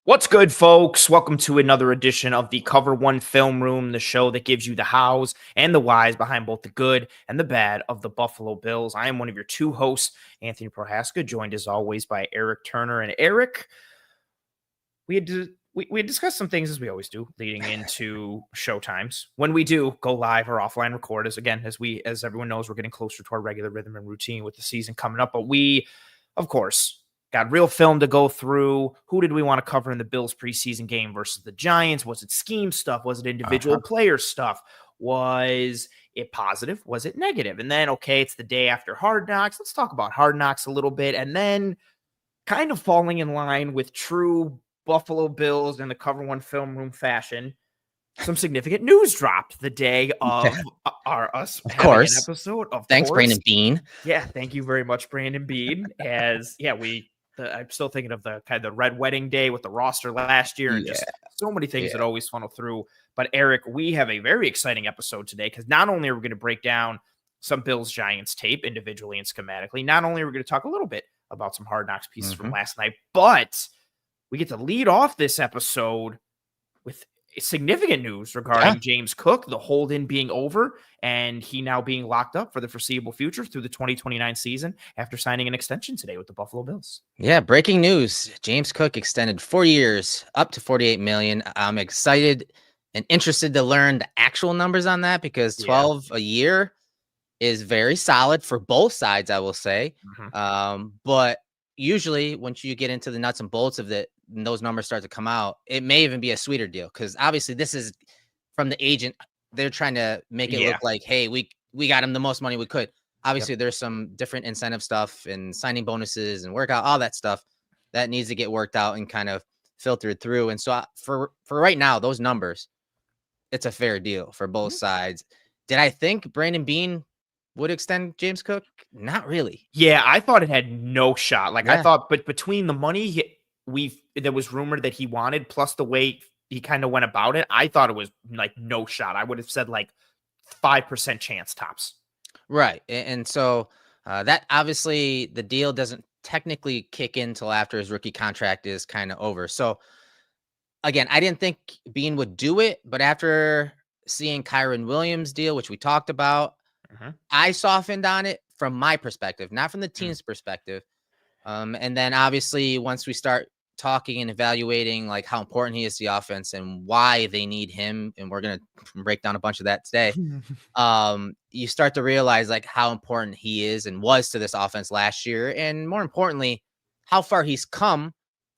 What's good, folks? Welcome to another edition of the Cover One Film Room, the show that gives you the hows and the whys behind both the good and the bad of the Buffalo Bills. I am one of your two hosts, Anthony Prohaska, joined as always by Eric Turner. And Eric, we had discussed some things, as we always do, leading into show times. When we do go live or offline record, as everyone knows, we're getting closer to our regular rhythm and routine with the season coming up. But we, of course, got real film to go through. Who did we want to cover in the Bills preseason game versus the Giants? Was it scheme stuff? Was it individual player stuff? Was it positive? Was it negative? And then, okay, it's the day after Hard Knocks. Let's talk about Hard Knocks a little bit. And then kind of falling in line with true Buffalo Bills in the Cover One Film Room fashion, some significant news dropped the day of us Of having course. an episode. Thanks, Brandon Bean. Yeah, thank you very much, Brandon Bean. I'm still thinking of the kind of the red wedding day with the roster last year and just so many things that always funnel through. But Eric, we have a very exciting episode today because not only are we going to break down some Bills Giants tape individually and schematically, not only are we going to talk a little bit about some Hard Knocks pieces from last night, but we get to lead off this episode with significant news regarding James Cook, the hold-in being over, and he now being locked up for the foreseeable future through the 2029 season after signing an extension today with the Buffalo Bills. Yeah, breaking news. James Cook extended 4 years, up to $48 million. I'm excited and interested to learn the actual numbers on that because 12 a year is very solid for both sides, I will say. But usually once you get into the nuts and bolts of it, and those numbers start to come out, it may even be a sweeter deal because obviously this is from the agent. They're trying to make it look like, hey, we got him the most money we could. Obviously, there's some different incentive stuff and signing bonuses and workout, all that stuff that needs to get worked out and kind of filtered through. And so for right now, those numbers, it's a fair deal for both sides. Did I think Brandon Bean would extend James Cook? Not really. Yeah, I thought it had no shot. I thought, but between the money there was rumored that he wanted, plus the way he kind of went about it, I thought it was like no shot. I would have said like 5% chance tops. Right. And so that obviously the deal doesn't technically kick in until after his rookie contract is kind of over. So again, I didn't think Bean would do it, but after seeing Kyron Williams' deal, which we talked about, I softened on it from my perspective, not from the team's perspective. And then obviously once we start talking and evaluating like how important he is to the offense and why they need him, and we're going to break down a bunch of that today. You start to realize like how important he is and was to this offense last year. And more importantly, how far he's come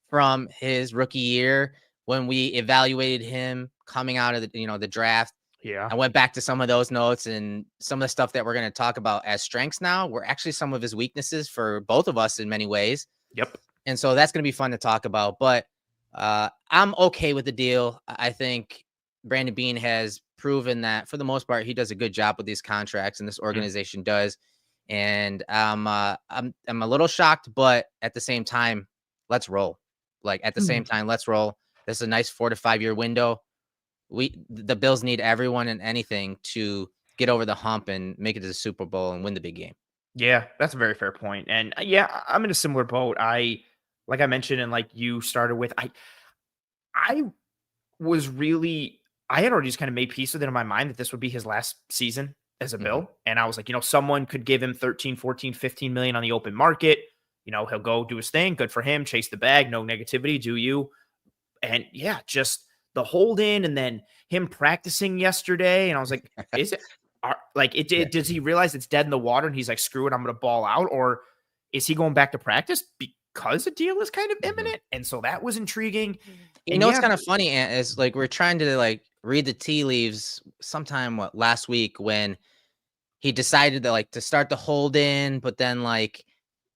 from his rookie year when we evaluated him coming out of the draft. Yeah. I went back to some of those notes and some of the stuff that we're going to talk about as strengths now were actually some of his weaknesses for both of us in many ways. Yep. And so that's going to be fun to talk about, but I'm okay with the deal. I think Brandon Bean has proven that for the most part, he does a good job with these contracts and this organization does. And I'm a little shocked, but at the same time, let's roll. Let's roll. This is a nice 4 to 5 year window. The Bills need everyone and anything to get over the hump and make it to the Super Bowl and win the big game. Yeah, that's a very fair point. And I'm in a similar boat. Like I mentioned, and like you started with, I had already just kind of made peace with it in my mind that this would be his last season as a Bill. And I was like, someone could give him 13, 14, 15 million on the open market. He'll go do his thing. Good for him. Chase the bag. No negativity. Do you? And just the hold in and then him practicing yesterday. And I was like, does he realize it's dead in the water and he's like, screw it, I'm going to ball out? Or is he going back to practice because the deal is kind of imminent? And so that was intriguing. What's kind of funny is like, we're trying to like read the tea leaves sometime last week when he decided that like to start the hold in, but then like,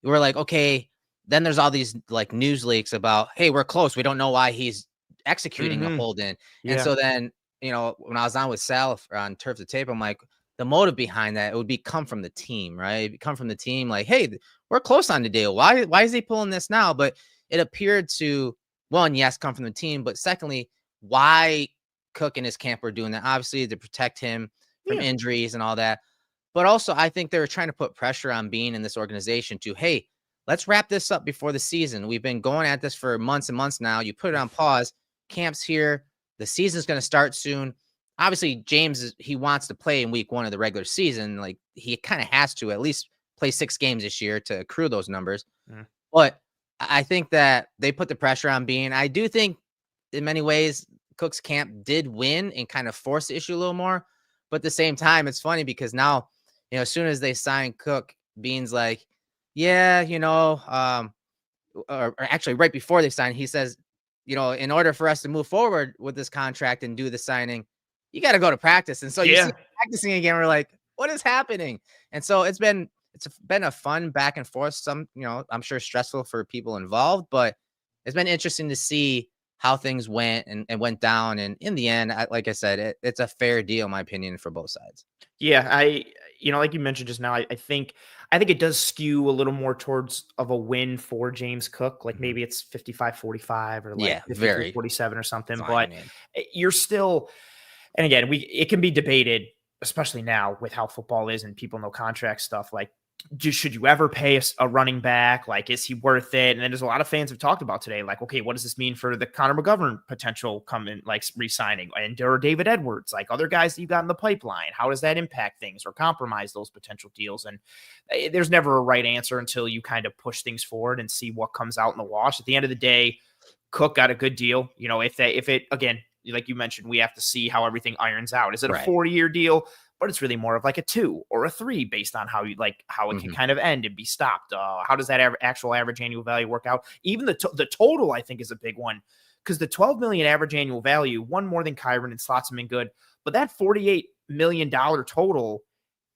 we're like, okay, then there's all these like news leaks about, hey, we're close. We don't know why he's executing the hold in. And so then, when I was on with Sal on Turf the Tape, I'm like, the motive behind that, it would come from the team, right? It'd come from the team like, hey, we're close on the deal. Why is he pulling this now? But it appeared to, one, yes, come from the team. But secondly, why Cook and his camp were doing that? Obviously to protect him from injuries and all that. But also, I think they were trying to put pressure on Bean in this organization to, hey, let's wrap this up before the season. We've been going at this for months and months now. You put it on pause. Camp's here. The season's going to start soon. Obviously, James, he wants to play in week 1 of the regular season. Like, he kind of has to at least play 6 games this year to accrue those numbers. But I think that they put the pressure on Bean. I do think in many ways Cook's camp did win and kind of force the issue a little more. But at the same time, it's funny because now, as soon as they sign Cook, Bean's like, yeah, or actually right before they sign, he says, in order for us to move forward with this contract and do the signing, you got to go to practice. And so you see practicing again. We're like, what is happening? And so it's been a fun back and forth. Some, I'm sure stressful for people involved, but it's been interesting to see how things went and went down. And in the end, like I said, it's a fair deal, in my opinion, for both sides. Yeah. Like you mentioned just now, I think it does skew a little more towards of a win for James Cook. Like maybe it's 55-45 or like 53-47 or something, but you're still, and again, it can be debated, especially now with how football is and people know contract stuff. Like, should you ever pay a running back? Like, is he worth it? And then there's a lot of fans have talked about today, like, okay, what does this mean for the Connor McGovern potential coming, like re-signing, and or David Edwards, like other guys that you got in the pipeline? How does that impact things or compromise those potential deals? And there's never a right answer until you kind of push things forward and see what comes out in the wash. At the end of the day, Cook got a good deal. If it again, like you mentioned, we have to see how everything irons out. Is it a 4-year deal? But it's really more of like a 2 or a 3 based on how it can kind of end and be stopped. How does that actual average annual value work out? Even the total, I think, is a big one, because the $12 million average annual value, one more than Kyron and slots him in good, but that $48 million total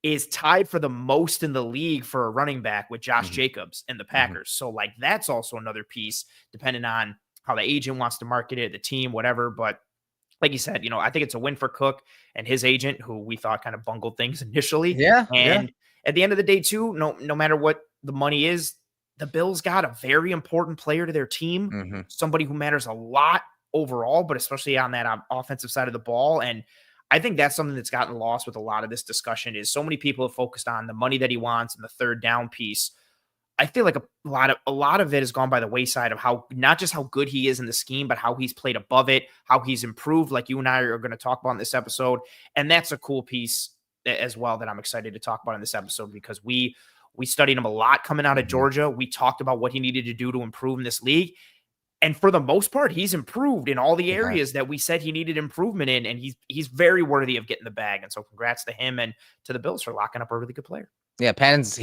is tied for the most in the league for a running back with Josh Jacobs and the Packers. So like, that's also another piece depending on how the agent wants to market it, the team, whatever. But like you said, I think it's a win for Cook and his agent, who we thought kind of bungled things initially. And at the end of the day, too, no matter what the money is, the Bills got a very important player to their team, somebody who matters a lot overall, but especially on that offensive side of the ball. And I think that's something that's gotten lost with a lot of this discussion, is so many people have focused on the money that he wants and the third down piece. I feel like a lot of it has gone by the wayside of how, not just how good he is in the scheme, but how he's played above it, how he's improved, like you and I are going to talk about in this episode. And that's a cool piece as well that I'm excited to talk about in this episode, because we studied him a lot coming out of Georgia. We talked about what he needed to do to improve in this league. And for the most part, he's improved in all the areas that we said he needed improvement in. And he's very worthy of getting the bag. And so congrats to him and to the Bills for locking up a really good player. Yeah, Patton's,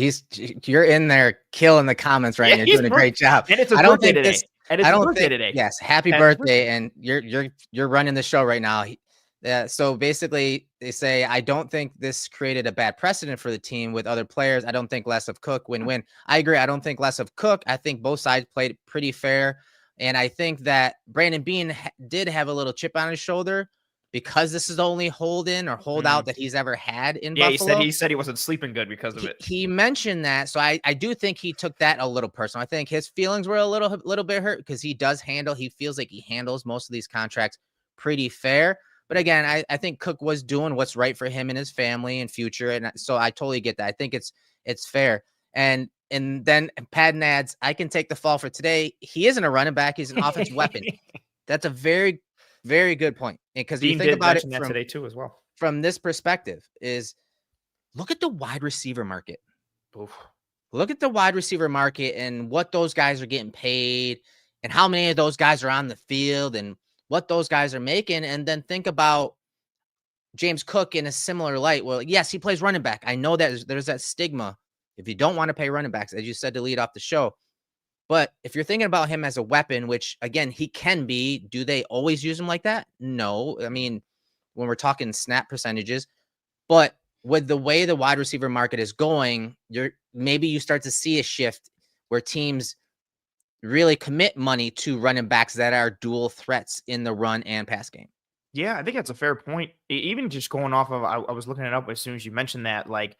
you're in there killing the comments, right? You're doing a great job. And it's a birthday today. Today. Yes, happy birthday. And you're running the show right now. So basically they say, I don't think this created a bad precedent for the team with other players. I don't think less of Cook win-win. I agree. I don't think less of Cook. I think both sides played pretty fair. And I think that Brandon Beane did have a little chip on his shoulder, because this is the only holdout that he's ever had in Buffalo. He said he wasn't sleeping good because of it. He mentioned that. So I do think he took that a little personal. I think his feelings were a little bit hurt, because he feels like he handles most of these contracts pretty fair. But again, I think Cook was doing what's right for him and his family and future. And so I totally get that. I think it's fair. And then Patton adds, I can take the fall for today. He isn't a running back. He's an offensive weapon. That's a very, very good point. Because you think about it from, today too, as well, from this perspective, is look at the wide receiver market. Look at the wide receiver market and what those guys are getting paid and how many of those guys are on the field and what those guys are making. And then think about James Cook in a similar light. Well, yes, he plays running back. I know that there's that stigma if you don't want to pay running backs, as you said to lead off the show. But if you're thinking about him as a weapon, which again, he can be, do they always use him like that? No. I mean, when we're talking snap percentages, but with the way the wide receiver market is going, maybe you start to see a shift where teams really commit money to running backs that are dual threats in the run and pass game. Yeah, I think that's a fair point. Even just going off of, I was looking it up as soon as you mentioned that, like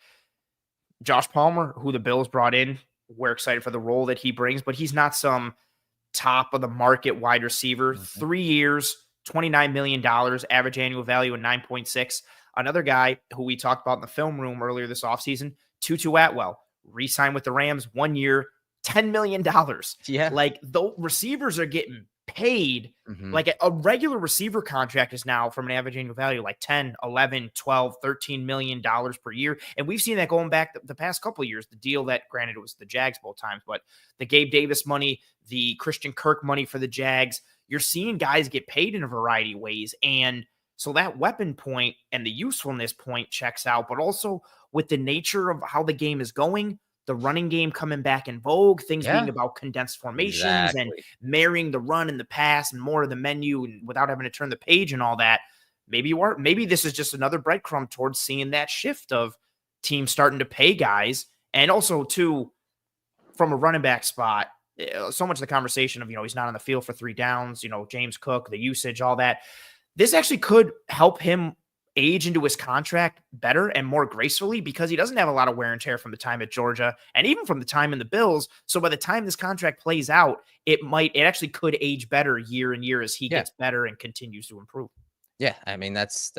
Josh Palmer, who the Bills brought in, we're excited for the role that he brings, but he's not some top of the market wide receiver. 3 years, $29 million, average annual value of 9.6. Another guy who we talked about in the film room earlier this offseason, Tutu Atwell, re-signed with the Rams, 1 year, $10 million. Yeah. Like, the receivers are getting paid. Like a regular receiver contract is now, from an average annual value, like 10, 11, 12, $13 million per year. And we've seen that going back the past couple of years. The deal that, granted, it was the Jags both times, but the Gabe Davis money, the Christian Kirk money for the Jags, you're seeing guys get paid in a variety of ways. And so that weapon point and the usefulness point checks out, but also with the nature of how the game is going, the running game coming back in vogue, things being about condensed formations and marrying the run and the pass and more of the menu, and without having to turn the page and all that. Maybe this is just another breadcrumb towards seeing that shift of teams starting to pay guys. And also, too, from a running back spot, so much of the conversation of, he's not on the field for 3 downs, James Cook, the usage, all that. This actually could help him age into his contract better and more gracefully, because he doesn't have a lot of wear and tear from the time at Georgia and even from the time in the Bills. So by the time this contract plays out, it actually could age better year and year as he gets better and continues to improve. Yeah. I mean, that's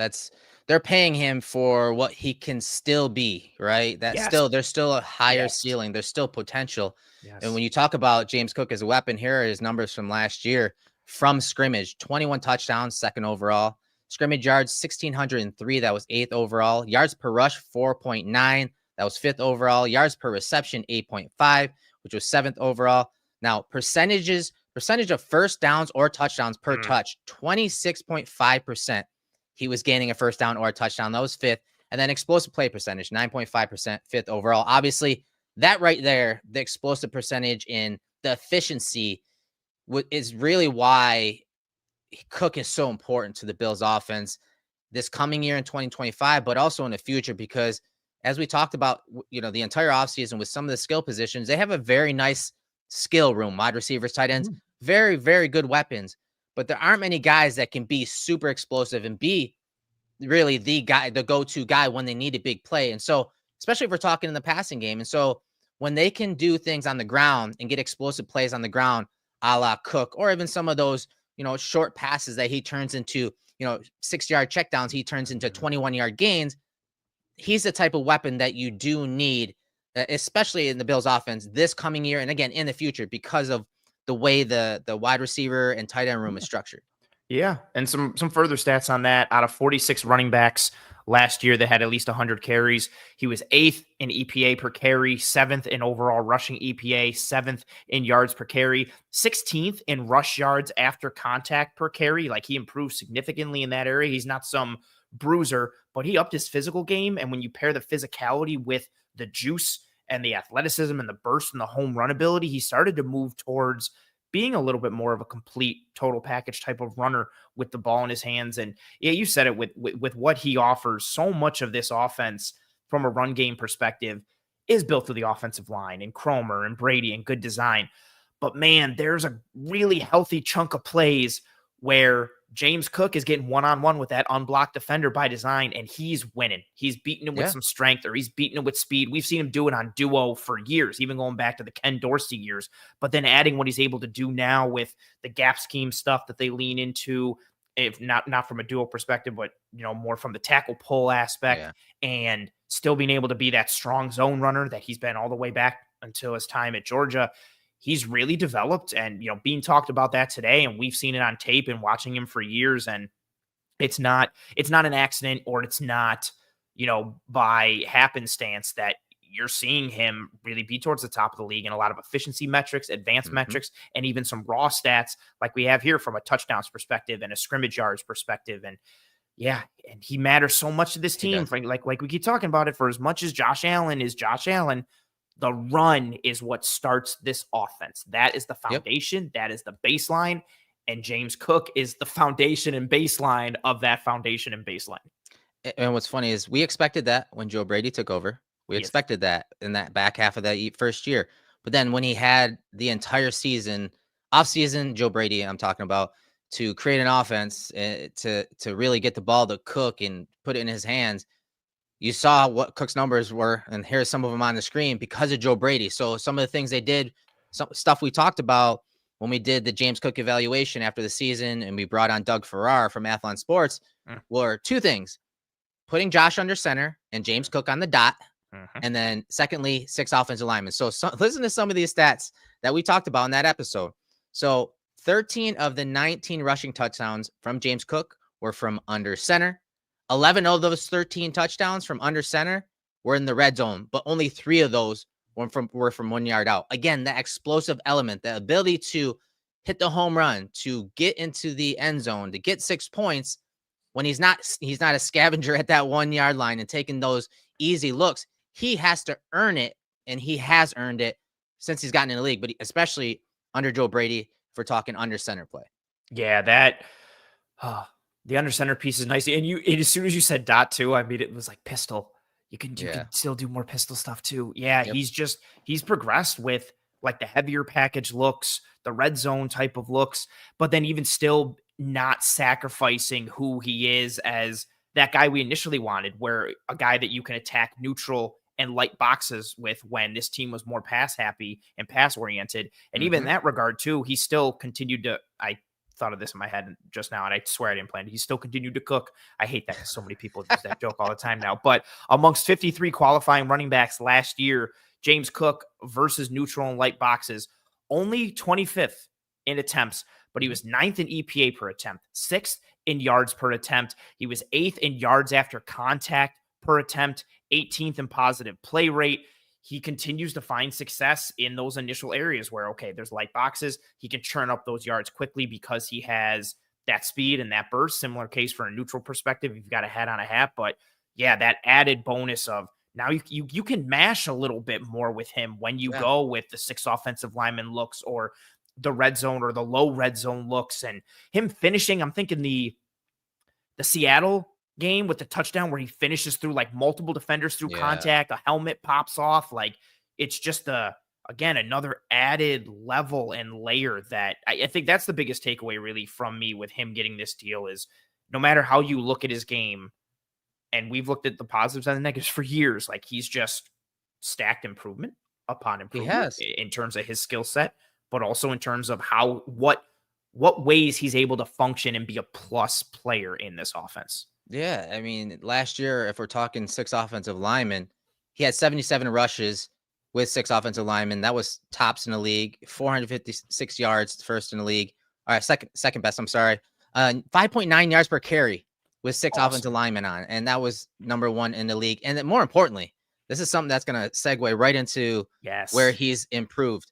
they're paying him for what he can still be, right? There's still a higher ceiling. There's still potential. And when you talk about James Cook as a weapon, here are his numbers from last year. From scrimmage, 21 touchdowns, 2nd overall. Scrimmage yards, 1,603. That was 8th overall. Yards per rush, 4.9. That was 5th overall. Yards per reception, 8.5, which was 7th overall. Now, percentage of first downs or touchdowns per touch, 26.5%. He was gaining a first down or a touchdown. That was 5th. And then explosive play percentage, 9.5%, 5th overall. Obviously, that right there, the explosive percentage in the efficiency is really why Cook is so important to the Bills offense this coming year in 2025, but also in the future, because as we talked about, the entire offseason with some of the skill positions, they have a very nice skill room, wide receivers, tight ends, very, very good weapons, but there aren't many guys that can be super explosive and be really the go-to guy when they need a big play. And so, especially if we're talking in the passing game. And so when they can do things on the ground and get explosive plays on the ground, a la Cook, or even some of those, short passes that he turns into, 6-yard checkdowns, he turns into 21-yard gains. He's the type of weapon that you do need, especially in the Bills offense this coming year. And again, in the future, because of the way the wide receiver and tight end room is structured. Yeah. And some further stats on that. Out of 46 running backs last year that had at least 100 carries, he was 8th in EPA per carry, 7th in overall rushing EPA, 7th in yards per carry, 16th in rush yards after contact per carry. Like, he improved significantly in that area. He's not some bruiser, but he upped his physical game. And when you pair the physicality with the juice and the athleticism and the burst and the home run ability, he started to move towards being a little bit more of a complete total package type of runner with the ball in his hands. And yeah, you said it with what he offers. So much of this offense from a run game perspective is built through the offensive line and Cromer and Brady and good design. But man, there's a really healthy chunk of plays where James Cook is getting one-on-one with that unblocked defender by design, and he's winning. He's beating him with some strength, or he's beating him with speed. We've seen him do it on duo for years, even going back to the Ken Dorsey years. But then adding what he's able to do now with the gap scheme stuff that they lean into, if not from a duo perspective, but more from the tackle pull aspect, and still being able to be that strong zone runner that he's been all the way back until his time at Georgia. He's really developed, and, being talked about that today, and we've seen it on tape and watching him for years. And it's not an accident, or it's not, by happenstance that you're seeing him really be towards the top of the league in a lot of efficiency metrics, advanced metrics, and even some raw stats like we have here from a touchdowns perspective and a scrimmage yards perspective. And yeah, and he matters so much to this team. Like we keep talking about it, for as much as Josh Allen is Josh Allen, the run is what starts this offense. That is the foundation. That is the baseline. And James Cook is the foundation and baseline of that foundation and baseline. And what's funny is we expected that when Joe Brady took over. We expected that in that back half of that first year. But then when he had the entire season, off-season, Joe Brady, I'm talking about, to create an offense, to really get the ball to Cook and put it in his hands, you saw what Cook's numbers were, and here's some of them on the screen because of Joe Brady. So some of the things they did, some stuff we talked about when we did the James Cook evaluation after the season, and we brought on Doug Farrar from Athlon Sports, were 2 things: putting Josh under center and James Cook on the dot, And then secondly, 6 offensive linemen. So listen to some of these stats that we talked about in that episode. So 13 of the 19 rushing touchdowns from James Cook were from under center. 11 of those 13 touchdowns from under center were in the red zone, but only 3 of those were from 1 yard out. Again, that explosive element, the ability to hit the home run, to get into the end zone, to get 6 points when he's not a scavenger at that 1 yard line and taking those easy looks. He has to earn it, and he has earned it since he's gotten in the league, but especially under Joe Brady for talking under center play. Yeah, that the under center piece is nice. And as soon as you said dot too, I mean, it was like pistol. You can still do more pistol stuff too. Yeah, yep. He's progressed with like the heavier package looks, the red zone type of looks, but then even still not sacrificing who he is as that guy we initially wanted, where a guy that you can attack neutral and light boxes with when this team was more pass happy and pass oriented. And even in that regard too, he still continued to, I thought of this in my head just now, and I swear I didn't plan it. He still continued to cook. I hate that because so many people use that joke all the time now. But amongst 53 qualifying running backs last year, James Cook versus neutral and light boxes, only 25th in attempts, but he was 9th in EPA per attempt, 6th in yards per attempt. He was 8th in yards after contact per attempt, 18th in positive play rate. He continues to find success in those initial areas where, okay, there's light boxes. He can churn up those yards quickly because he has that speed and that burst. Similar case for a neutral perspective. You've got a hat on a hat, but yeah, that added bonus of now you can mash a little bit more with him when you go with the 6 offensive lineman looks or the red zone or the low red zone looks, and him finishing. I'm thinking the Seattle game with the touchdown where he finishes through like multiple defenders through contact, a helmet pops off. Like it's just again, another added level and layer that I think that's the biggest takeaway really from me with him getting this deal is no matter how you look at his game, and we've looked at the positives and the negatives for years, like he's just stacked improvement upon improvement in terms of his skill set, but also in terms of what ways he's able to function and be a plus player in this offense. Yeah, I mean, last year, if we're talking 6 offensive linemen, he had 77 rushes with 6 offensive linemen. That was tops in the league, 456 yards, first in the league. All right, second best, I'm sorry. 5.9 yards per carry with 6 offensive linemen on, and that was number 1 in the league. And then more importantly, this is something that's going to segue right into where he's improved.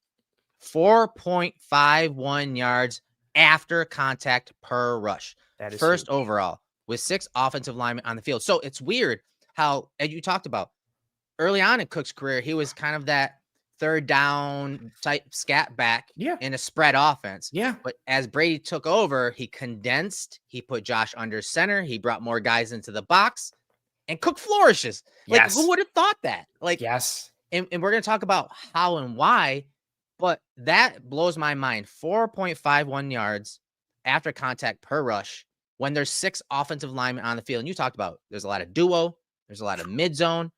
4.51 yards after contact per rush. That is first huge. Overall with 6 offensive linemen on the field. So it's weird how, as you talked about, early on in Cook's career, he was kind of that third down type scat back in a spread offense. Yeah. But as Brady took over, he condensed, he put Josh under center, he brought more guys into the box, and Cook flourishes. Like, who would have thought that? Like, and we're going to talk about how and why, but that blows my mind. 4.51 yards after contact per rush when there's 6 offensive linemen on the field. And you talked about there's a lot of duo, there's a lot of mid zone.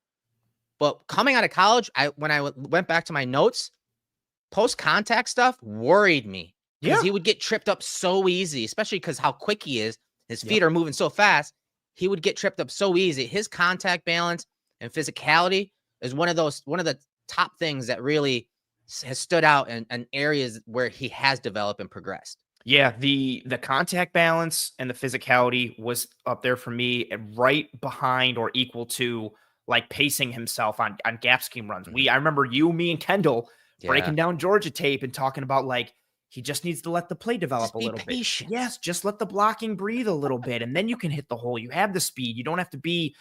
But coming out of college, when I went back to my notes, post-contact stuff worried me because he would get tripped up so easy, especially because how quick he is. His feet are moving so fast. He would get tripped up so easy. His contact balance and physicality is one of the top things that really has stood out in areas where he has developed and progressed. Yeah, the contact balance and the physicality was up there for me, right behind or equal to like pacing himself on gap scheme runs. I remember you, me, and Kendall breaking down Georgia tape and talking about like he just needs to let the play develop a little bit. Yes, just let the blocking breathe a little bit, and then you can hit the hole. You have the speed. You don't have to be,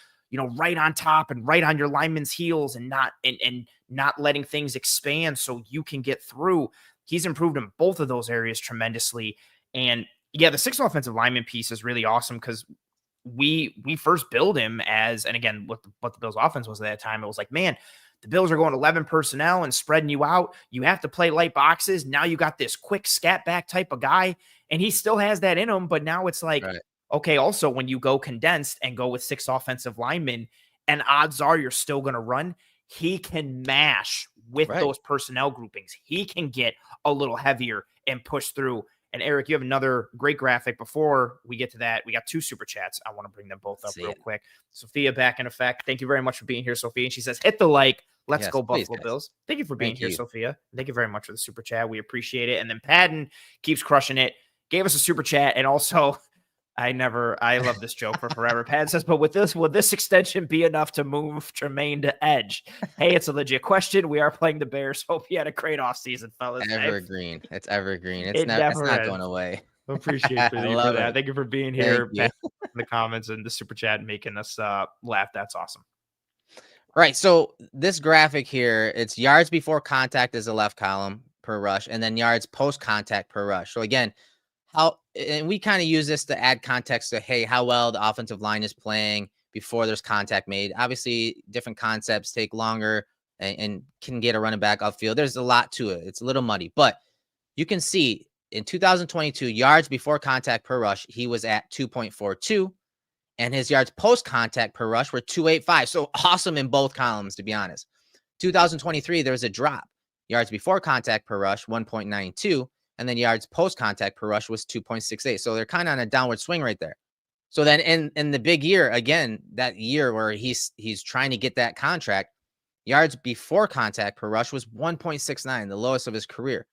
right on top and right on your lineman's heels and not letting things expand so you can get through. He's improved in both of those areas tremendously. And yeah, the 6 offensive lineman piece is really awesome because we first build him as, and again, what the Bills offense was at that time, it was like, man, the Bills are going 11 personnel and spreading you out. You have to play light boxes. Now you got this quick scat back type of guy, and he still has that in him. But now it's like, okay, also when you go condensed and go with 6 offensive linemen, and odds are you're still going to run, he can mash with those personnel groupings. He can get a little heavier and push through. And Eric, you have another great graphic. Before we get to that, we got 2 super chats. I want to bring them both up real quick. Sophia back in effect. Thank you very much for being here, Sophia. And she says, hit the like. Let's go Buffalo Bills. Thank you for being here, Sophia. Thank you very much for the super chat. We appreciate it. And then Padden keeps crushing it. Gave us a super chat. And also, I love this joke for forever. Pat says, but will this extension be enough to move Jermaine to edge? Hey, it's a legit question. We are playing the Bears. Hope you had a great offseason, fellas. Evergreen. It's evergreen. It's not going away. Appreciate you for that. Thank you for being here. In the comments and the super chat and making us laugh. That's awesome. Right. So this graphic here, it's yards before contact is the left column per rush, and then yards post contact per rush. So again, and we kind of use this to add context to, hey, how well the offensive line is playing before there's contact made. Obviously, different concepts take longer and can get a running back upfield. There's a lot to it. It's a little muddy, but you can see in 2022, yards before contact per rush, he was at 2.42, and his yards post contact per rush were 2.85. So awesome in both columns, to be honest. 2023, there was a drop. Yards before contact per rush, 1.92. And then yards post-contact per rush was 2.68. So they're kind of on a downward swing right there. So then in the big year, again, that year where he's trying to get that contract, yards before contact per rush was 1.69, the lowest of his career.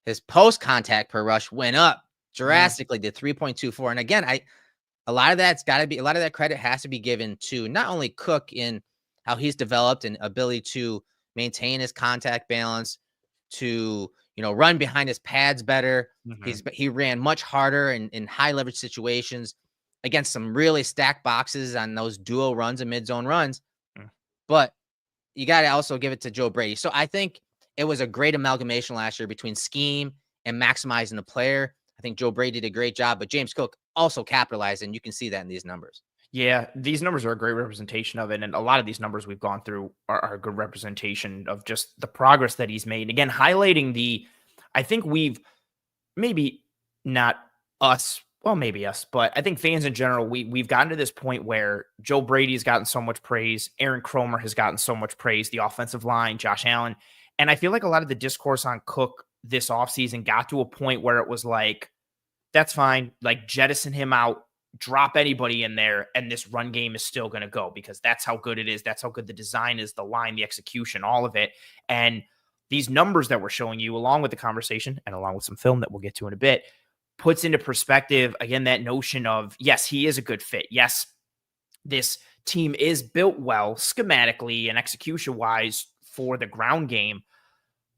His post-contact per rush went up drastically to 3.24. And again, a lot of that credit has to be given to not only Cook in how he's developed and ability to maintain his contact balance, to run behind his pads better. He ran much harder in high leverage situations against some really stacked boxes on those dual runs and mid zone runs. But you got to also give it to Joe Brady. So I think it was a great amalgamation last year between scheme and maximizing the player. I think Joe Brady did a great job, but James Cook also capitalized, and you can see that in these numbers. Yeah, these numbers are a great representation of it. And a lot of these numbers we've gone through are a good representation of just the progress that he's made. Again, highlighting I think we've maybe not us, well, maybe us, but I think fans in general, we've gotten to this point where Joe Brady has gotten so much praise. Aaron Cromer has gotten so much praise, the offensive line, Josh Allen. And I feel like a lot of the discourse on Cook this offseason got to a point where it was like, that's fine. Like, jettison him out. Drop anybody in there, and this run game is still going to go because that's how good it is. That's how good the design is, the line, the execution, all of it. And these numbers that we're showing you, along with the conversation and along with some film that we'll get to in a bit, puts into perspective, again, that notion of, yes, he is a good fit. Yes, this team is built well schematically and execution-wise for the ground game.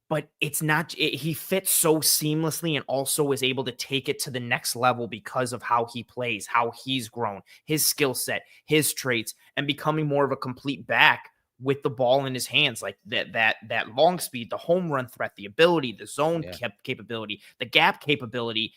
But it's not, he fits so seamlessly and also is able to take it to the next level because of how he plays, how he's grown, his skill set, his traits, and becoming more of a complete back with the ball in his hands. Like that long speed, the home run threat, the ability, the zone capability, the gap capability.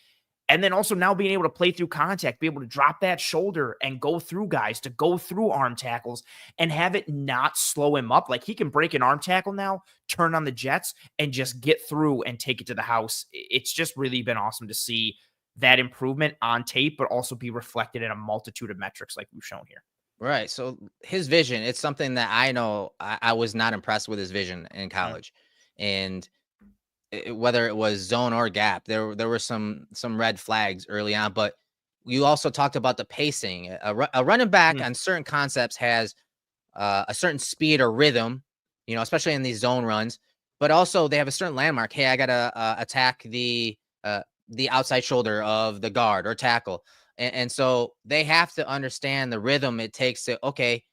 And then also now being able to play through contact, be able to drop that shoulder and go through guys, to go through arm tackles and have it not slow him up. Like, he can break an arm tackle now, turn on the jets, and just get through and take it to the house. It's just really been awesome to see that improvement on tape, but also be reflected in a multitude of metrics like we've shown here. Right. So his vision, it's something that I know I was not impressed with his vision in college. And whether it was zone or gap, there were some red flags early on, but you also talked about the pacing. A running back on certain concepts has a certain speed or rhythm, especially in these zone runs, but also they have a certain landmark. Hey, I got to attack the outside shoulder of the guard or tackle. And so they have to understand the rhythm it takes to, okay,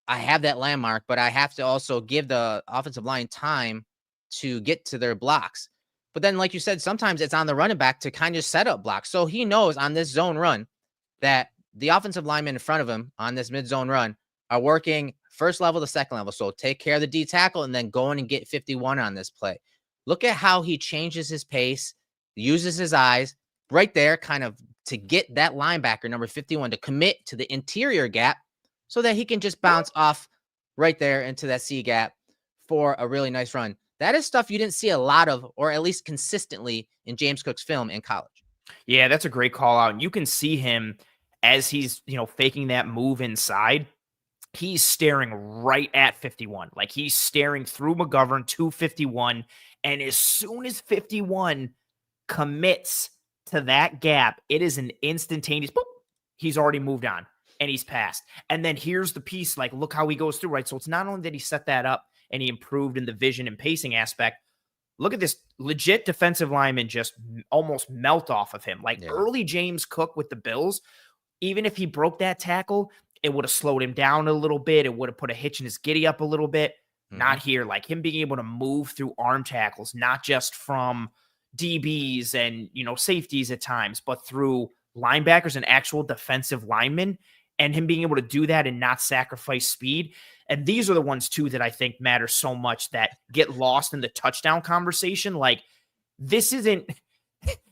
I have that landmark, but I have to also give the offensive line time to get to their blocks. But then, like you said, sometimes it's on the running back to kind of set up blocks. So he knows on this zone run that the offensive linemen in front of him on this mid-zone run are working first level to second level. So take care of the D tackle and then go in and get 51 on this play. Look at how he changes his pace, uses his eyes right there kind of to get that linebacker, number 51, to commit to the interior gap so that he can just bounce off right there into that C gap for a really nice run. That is stuff you didn't see a lot of, or at least consistently, in James Cook's film in college. Yeah, that's a great call out. And you can see him as he's, faking that move inside. He's staring right at 51. Like, he's staring through McGovern to 51. And as soon as 51 commits to that gap, it is an instantaneous, boop, he's already moved on and he's passed. And then here's the piece, like, look how he goes through, right? So it's not only that he set that up and he improved in the vision and pacing aspect. Look at this legit defensive lineman just almost melt off of him. Like early James Cook with the Bills, even if he broke that tackle, it would have slowed him down a little bit. It would have put a hitch in his giddy up a little bit. Not here. Like him being able to move through arm tackles, not just from DBs and, safeties at times, but through linebackers and actual defensive linemen, and him being able to do that and not sacrifice speed. And these are the ones too that I think matter so much, that get lost in the touchdown conversation. Like this isn't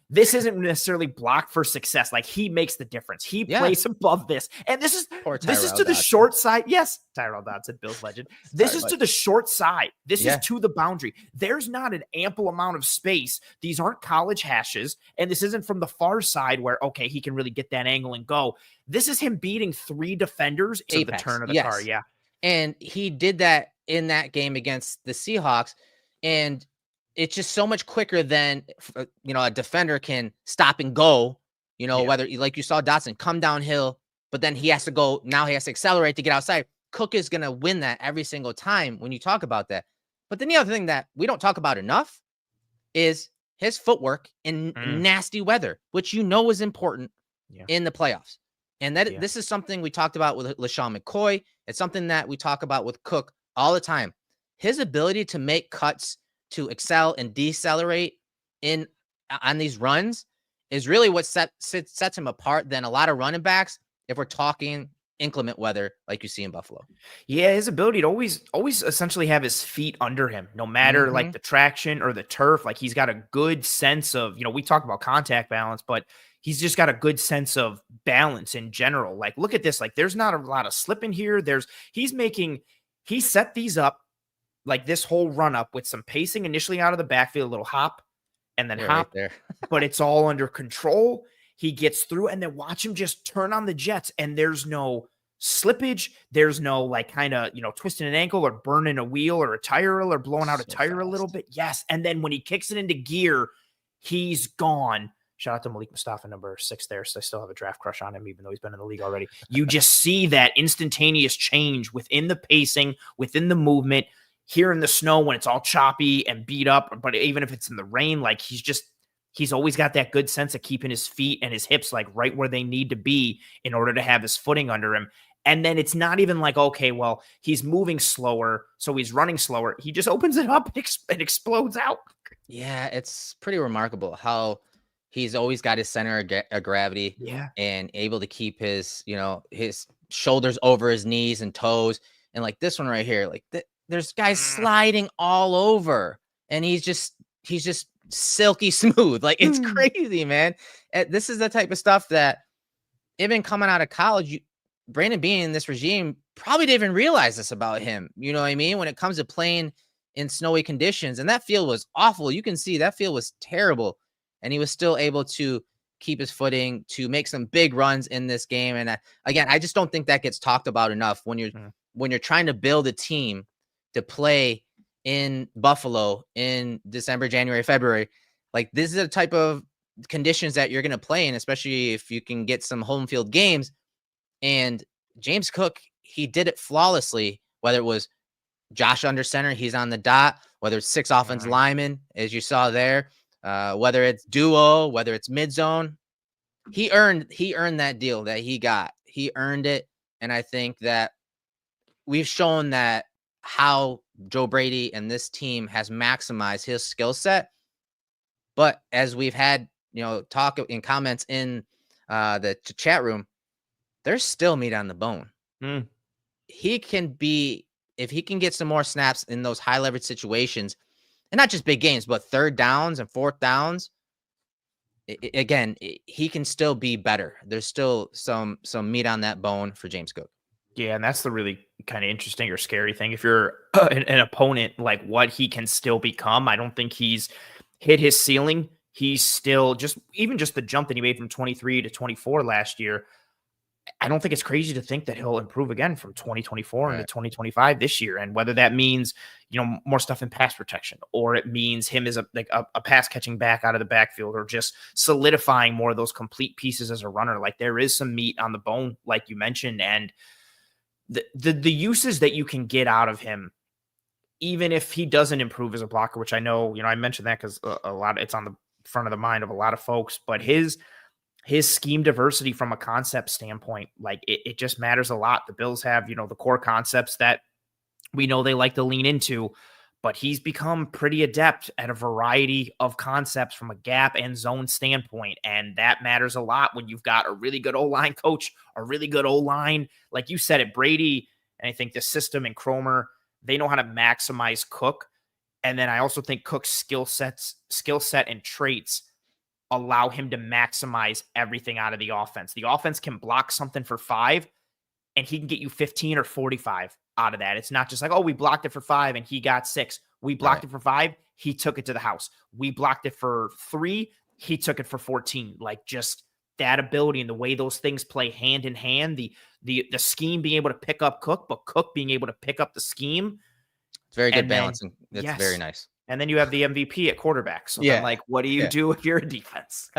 necessarily blocked for success. Like he makes the difference. He plays above this. And this is to the short side. Yes, Tyrell Dodson, Bills legend. This is to the short side. This is to the boundary. There's not an ample amount of space. These aren't college hashes. And this isn't from the far side where, okay, he can really get that angle and go. This is him beating 3 defenders to the turn of the car. Yeah. And he did that in that game against the Seahawks. And it's just so much quicker than, a defender can stop and go, whether, like you saw Dotson come downhill, but then he has to accelerate to get outside. Cook is going to win that every single time when you talk about that. But then the other thing that we don't talk about enough is his footwork in nasty weather, which is important in the playoffs. And this is something we talked about with LaShawn McCoy. It's something that we talk about with Cook all the time. His ability to make cuts, to excel and decelerate on these runs is really what sets him apart than a lot of running backs if we're talking inclement weather like you see in Buffalo. Yeah, his ability to always essentially have his feet under him, no matter like the traction or the turf. Like he's got a good sense of, we talk about contact balance, but he's just got a good sense of balance in general. Like, look at this. Like there's not a lot of slip in here. He set these up, like this whole run up with some pacing initially out of the backfield, a little hop and then hop, right there. But it's all under control. He gets through, and then watch him just turn on the jets, and there's no slippage. There's no like kind of, twisting an ankle or burning a wheel or a tire or blowing out a tire a little bit. Yes. And then when he kicks it into gear, he's gone. Shout out to Malik Mustafa, number 6 there. So I still have a draft crush on him, even though he's been in the league already. You just see that instantaneous change within the pacing, within the movement. Here in the snow when it's all choppy and beat up, but even if it's in the rain, like he's always got that good sense of keeping his feet and his hips like right where they need to be in order to have his footing under him. And then it's not even like, okay, well, he's moving slower, so he's running slower. He just opens it up and explodes out. Yeah, it's pretty remarkable how he's always got his center of gravity and able to keep his, his shoulders over his knees and toes. And like this one right here, like there's guys sliding all over, and he's just silky smooth. Like it's crazy, man. This is the type of stuff that even coming out of college, Brandon Beane in this regime probably didn't even realize this about him. You know what I mean? When it comes to playing in snowy conditions, and that field was awful. You can see that field was terrible, and he was still able to keep his footing to make some big runs in this game. And again, I just don't think that gets talked about enough when you're trying to build a team to play in Buffalo in December, January, February. Like this is the type of conditions that you're going to play in, especially if you can get some home field games. And James Cook, he did it flawlessly, whether it was Josh under center, he's on the dot, whether it's 6 offensive linemen, as you saw there, whether it's duo, whether it's mid zone, he earned that deal that he got. He earned it. And I think that we've shown that how Joe Brady and this team has maximized his skill set. But as we've had, talk in comments in the chat room, there's still meat on the bone. He can be, if he can get some more snaps in those high leverage situations, and not just big games, but 3rd downs and 4th downs, he can still be better. There's still some meat on that bone for James Cook. Yeah, and that's the really kind of interesting or scary thing. If you're an opponent, like what he can still become, I don't think he's hit his ceiling. He's still just the jump that he made from 23 to 24 last year. I don't think it's crazy to think that he'll improve again from 2024 into Right. 2025 this year. And whether that means, more stuff in pass protection, or it means him as a pass catching back out of the backfield, or just solidifying more of those complete pieces as a runner. Like, there is some meat on the bone, like you mentioned, and the uses that you can get out of him, even if he doesn't improve as a blocker, which I know, I mentioned that because a lot, it's on the front of the mind of a lot of folks, but his scheme diversity from a concept standpoint, like it just matters a lot. The Bills have, the core concepts that we know they like to lean into, but he's become pretty adept at a variety of concepts from a gap and zone standpoint. And that matters a lot when you've got a really good O-line coach, a really good O-line. Like you said it, Brady, and I think the system and Cromer, they know how to maximize Cook. And then I also think Cook's skill set and traits allow him to maximize everything out of the offense. The offense can block something for 5 and he can get you 15 or 45 out of that. It's not just like, oh, we blocked it for 5 and he got 6. We blocked it for 5. He took it to the house. We blocked it for 3. He took it for 14. Like, just that ability and the way those things play hand in hand, the scheme being able to pick up Cook, but Cook being able to pick up the scheme. It's very good balancing. That's yes. very nice. And then you have the MVP at quarterback. So then, like, what do you do if you're a defense?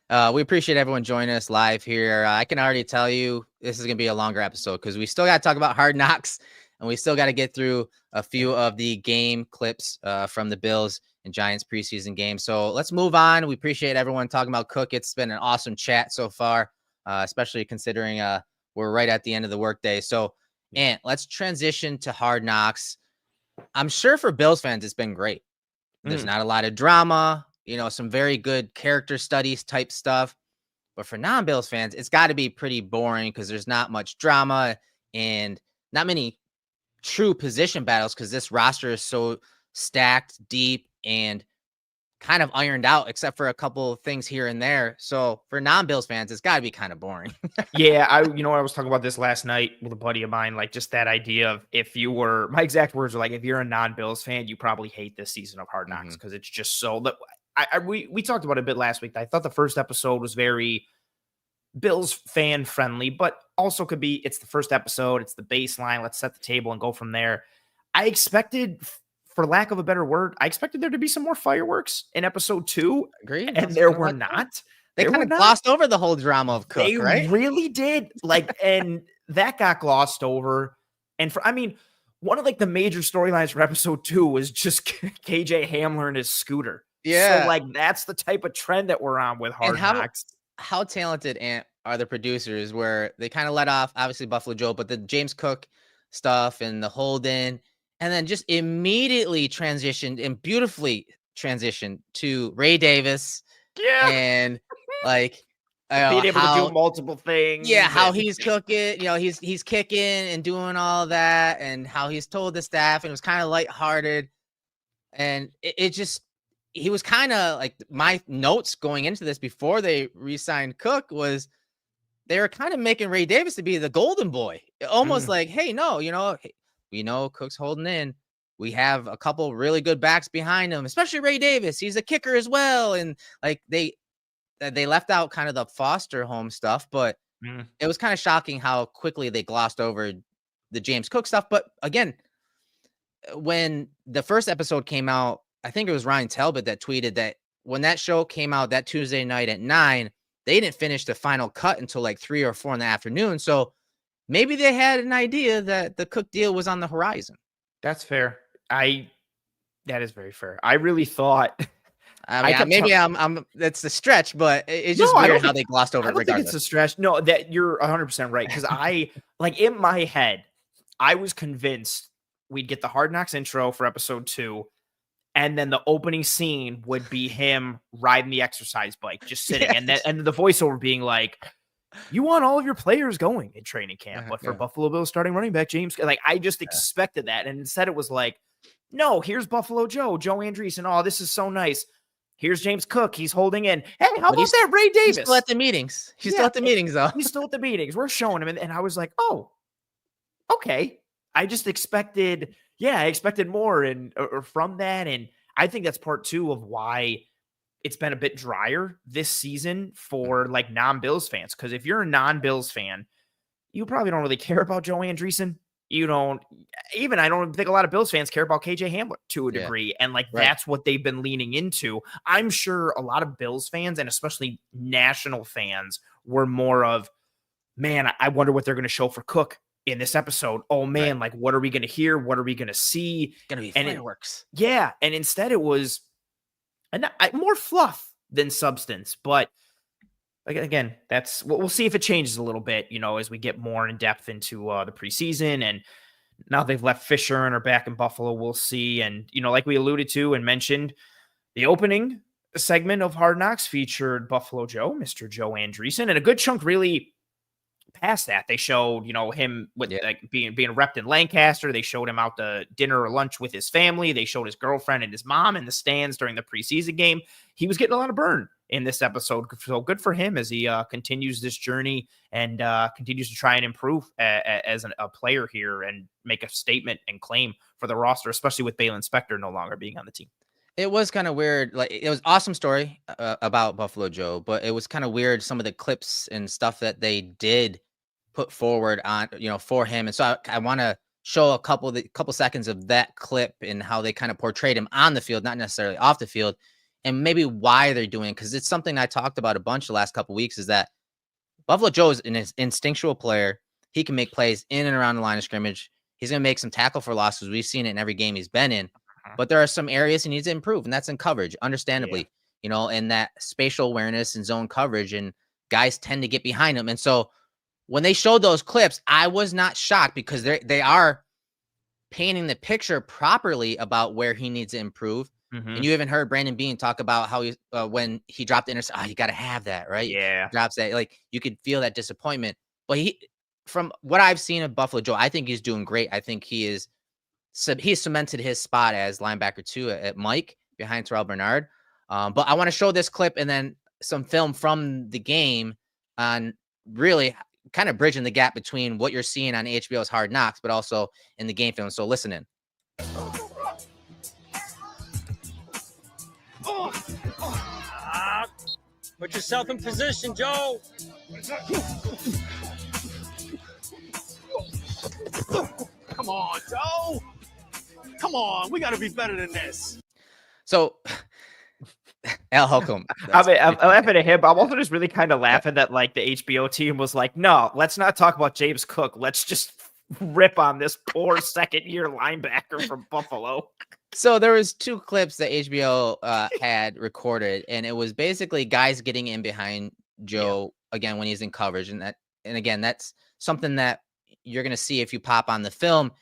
We appreciate everyone joining us live here. I can already tell you this is going to be a longer episode because we still got to talk about Hard Knocks, and we still got to get through a few of the game clips from the Bills and Giants preseason game. So let's move on. We appreciate everyone talking about Cook. It's been an awesome chat so far, especially considering we're right at the end of the workday. So, and let's transition to Hard Knocks. I'm sure for Bills fans, it's been great. There's not a lot of drama, some very good character studies type stuff. But for non-Bills fans, it's got to be pretty boring because there's not much drama and not many true position battles because this roster is so stacked, deep, and kind of ironed out, except for a couple of things here and there. So for non-Bills fans, it's got to be kind of boring. Yeah, I was talking about this last night with a buddy of mine, like just that idea of my exact words are like, if you're a non-Bills fan, you probably hate this season of Hard Knocks because it's just so. We talked about it a bit last week. I thought the first episode was very Bills fan friendly, but also could be it's the first episode, it's the baseline. Let's set the table and go from there. I expected, for lack of a better word, I expected there to be some more fireworks in episode 2. Agreed. And there were not. They kind of glossed over the whole drama of Cook, right? They really did. Like, and that got glossed over. And one of the major storylines for episode 2 was just KJ Hamler and his scooter. Yeah. So that's the type of trend that we're on with Hard Knocks. How talented are the producers where they kind of let off, obviously Buffalo Joe, but the James Cook stuff and the Holden, and then just immediately transitioned and beautifully transitioned to Ray Davis. Yeah. And being able to do multiple things. Yeah, how he's cooking, he's kicking and doing all that, and how he's told the staff, and it was kind of lighthearted. And it just, he was kind of like, my notes going into this before they re-signed Cook was they were kind of making Ray Davis to be the golden boy. Almost like, hey, no, we know Cook's holding in. We have a couple really good backs behind him, especially Ray Davis. He's a kicker as well. And they left out kind of the foster home stuff, but it was kind of shocking how quickly they glossed over the James Cook stuff. But again, when the first episode came out, I think it was Ryan Talbot that tweeted that when that show came out that Tuesday night at 9, they didn't finish the final cut until 3 or 4 in the afternoon. So maybe they had an idea that the Cook deal was on the horizon. That's fair. That is very fair. I really thought. Maybe that's the stretch, but it's just weird how they glossed over it. I don't think it's a stretch. No, that you're 100% right. Because in my head, I was convinced we'd get the Hard Knocks intro for episode 2. And then the opening scene would be him riding the exercise bike, just sitting. Yes. And the voiceover being like, you want all of your players going in training camp, but for Buffalo Bills starting running back James, I just expected that. And instead it was like, no, here's Buffalo Joe Andreessen. Oh, this is so nice. Here's James Cook. He's holding in. Hey, how about that Ray Davis? He's still at the meetings. He's still at the meetings, though. He's still at the meetings. We're showing him. And I was like, oh, okay. I just expected, I expected more or from that. And I think that's part 2 of why it's been a bit drier this season for non-Bills fans. Because if you're a non-Bills fan, you probably don't really care about Joe Andreessen. You don't even, I don't think a lot of Bills fans care about KJ Hamler to a Yeah. degree. And like, Right. that's what they've been leaning into. I'm sure a lot of Bills fans and especially national fans were more of, man, I wonder what they're going to show for Cook in this episode. Oh man, like what are we going to hear? What are we going to see? Gonna be fireworks. Yeah. And instead it was more fluff than substance, but again, that's we'll see if it changes a little bit, as we get more in depth into the preseason. And now they've left Fisher and are back in Buffalo. We'll see. And, like we alluded to and mentioned, the opening segment of Hard Knocks featured Buffalo Joe, Mr. Joe Andreessen, and a good chunk really past that. They showed, him with like being repped in Lancaster. They showed him out to dinner or lunch with his family. They showed his girlfriend and his mom in the stands during the preseason game. He was getting a lot of burn in this episode. So good for him as he continues this journey and continues to try and improve as a player here and make a statement and claim for the roster, especially with Balin Spector no longer being on the team. It was kind of weird. Like, it was awesome story about Buffalo Joe, but it was kind of weird. Some of the clips and stuff that they did put forward on, for him. And so I want to show a couple seconds of that clip and how they kind of portrayed him on the field, not necessarily off the field, and maybe why they're doing it. Cause it's something I talked about a bunch the last couple of weeks, is that Buffalo Joe is an instinctual player. He can make plays in and around the line of scrimmage. He's going to make some tackle for losses. We've seen it in every game he's been in. But there are some areas he needs to improve, and that's in coverage, understandably, and that spatial awareness and zone coverage, and guys tend to get behind him. And so when they showed those clips, I was not shocked, because they are painting the picture properly about where he needs to improve. And you even heard Brandon Beane talk about how he, when he dropped the interception, you got to have that, right? Yeah. Drops that, like, you could feel that disappointment. But from what I've seen of Buffalo Joe, I think he's doing great. I think he's cemented his spot as linebacker 2 at Mike behind Terrell Bernard. But I want to show this clip and then some film from the game on really kind of bridging the gap between what you're seeing on HBO's Hard Knocks, but also in the game film. So listen in. Put yourself in position, Joe. Come on, Joe. Come on, we got to be better than this. So, Al Holcomb. I'm laughing at him, but I'm also just really kind of laughing that like the HBO team was like, no, let's not talk about James Cook. Let's just rip on this poor second-year linebacker from Buffalo. So there was 2 clips that HBO had recorded, and it was basically guys getting in behind Joe again when he's in coverage, and again that's something that you're gonna see if you pop on the film.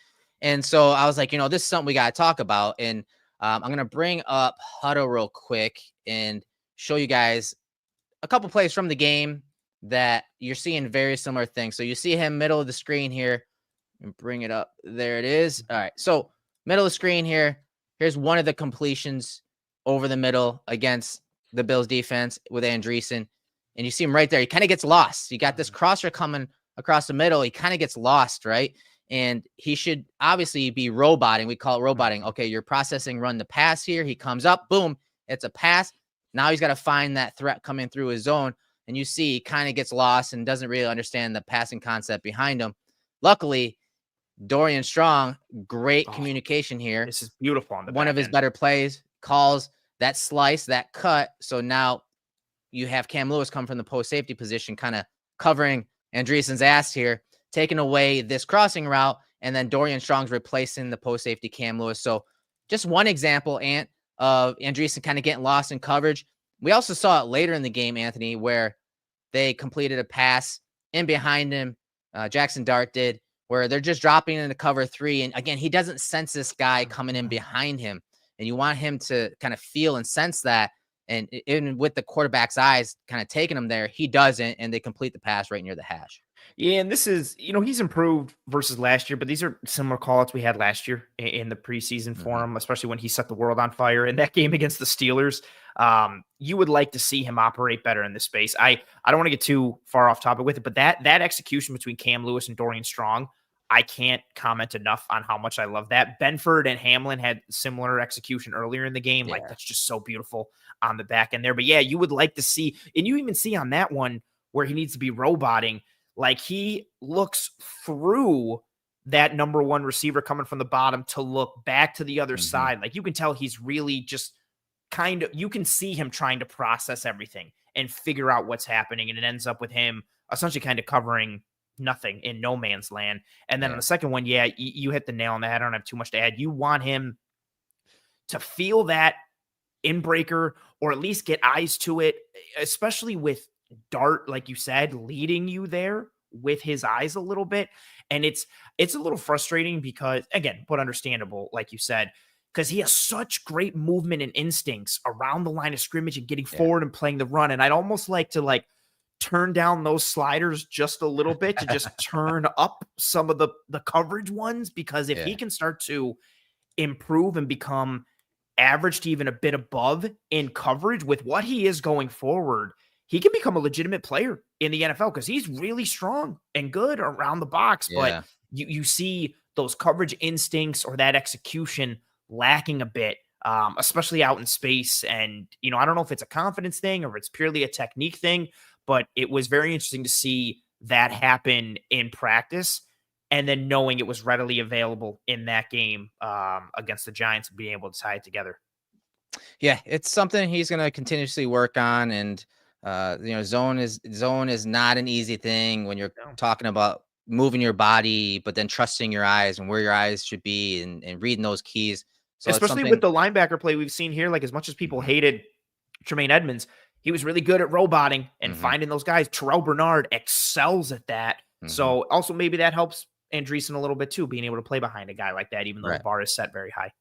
And so I was like, this is something we got to talk about. And I'm going to bring up Huddle real quick and show you guys a couple plays from the game that you're seeing very similar things. So you see him middle of the screen here, and bring it up. There it is. All right. So middle of the screen here. Here's one of the completions over the middle against the Bills defense with Andreessen. And you see him right there. He kind of gets lost. You got this crosser coming across the middle. He kind of gets lost, right? And he should obviously be roboting. We call it roboting. Okay, you're processing run the pass here. He comes up, boom, it's a pass. Now he's got to find that threat coming through his zone. And you see he kind of gets lost and doesn't really understand the passing concept behind him. Luckily, Dorian Strong, great communication here. This is beautiful on the one of his better plays, calls that slice, that cut. So now you have Cam Lewis come from the post safety position, kind of covering Andreessen's ass here, taking away this crossing route, and then Dorian Strong's replacing the post safety Cam Lewis. So just one example, Ant, of Andreessen kind of getting lost in coverage. We also saw it later in the game, Anthony, where they completed a pass in behind him. Jackson Dart did, where they're just dropping into cover 3. And again, he doesn't sense this guy coming in behind him. And you want him to kind of feel and sense that. And even with the quarterback's eyes kind of taking him there, he doesn't. And they complete the pass right near the hash. Yeah, and this is, he's improved versus last year, but these are similar call-outs we had last year in the preseason for him, especially when he set the world on fire in that game against the Steelers. You would like to see him operate better in this space. I don't want to get too far off topic with it, but that execution between Cam Lewis and Dorian Strong, I can't comment enough on how much I love that. Benford and Hamlin had similar execution earlier in the game. Yeah. Like, that's just so beautiful on the back end there. But yeah, you would like to see, and you even see on that one where he needs to be roboting, Like he looks through that number one receiver coming from the bottom to look back to the other side. Like you can tell he's really just you can see him trying to process everything and figure out what's happening. And it ends up with him essentially kind of covering nothing in no man's land. And then on the second one, you hit the nail on the head. I don't have too much to add. You want him to feel that inbreaker or at least get eyes to it, especially with Dart, like you said, leading you there with his eyes a little bit. And it's a little frustrating because, again, but understandable, like you said, because he has such great movement and instincts around the line of scrimmage and getting forward and playing the run. And I'd almost like to turn down those sliders just a little bit to just turn up some of the coverage ones, because if he can start to improve and become average to even a bit above in coverage with what he is going forward, he can become a legitimate player in the NFL because he's really strong and good around the box. But you see those coverage instincts or that execution lacking a bit, especially out in space. And, I don't know if it's a confidence thing or it's purely a technique thing, but it was very interesting to see that happen in practice. And then knowing it was readily available in that game against the Giants and being able to tie it together. Yeah, it's something he's going to continuously work on. And, zone is not an easy thing when you're talking about moving your body, but then trusting your eyes and where your eyes should be and reading those keys. So especially with the linebacker play we've seen here, like as much as people hated Tremaine Edmonds, he was really good at roboting and finding those guys. Terrell Bernard excels at that. So also maybe that helps Andreessen a little bit too, being able to play behind a guy like that, even though the bar is set very high.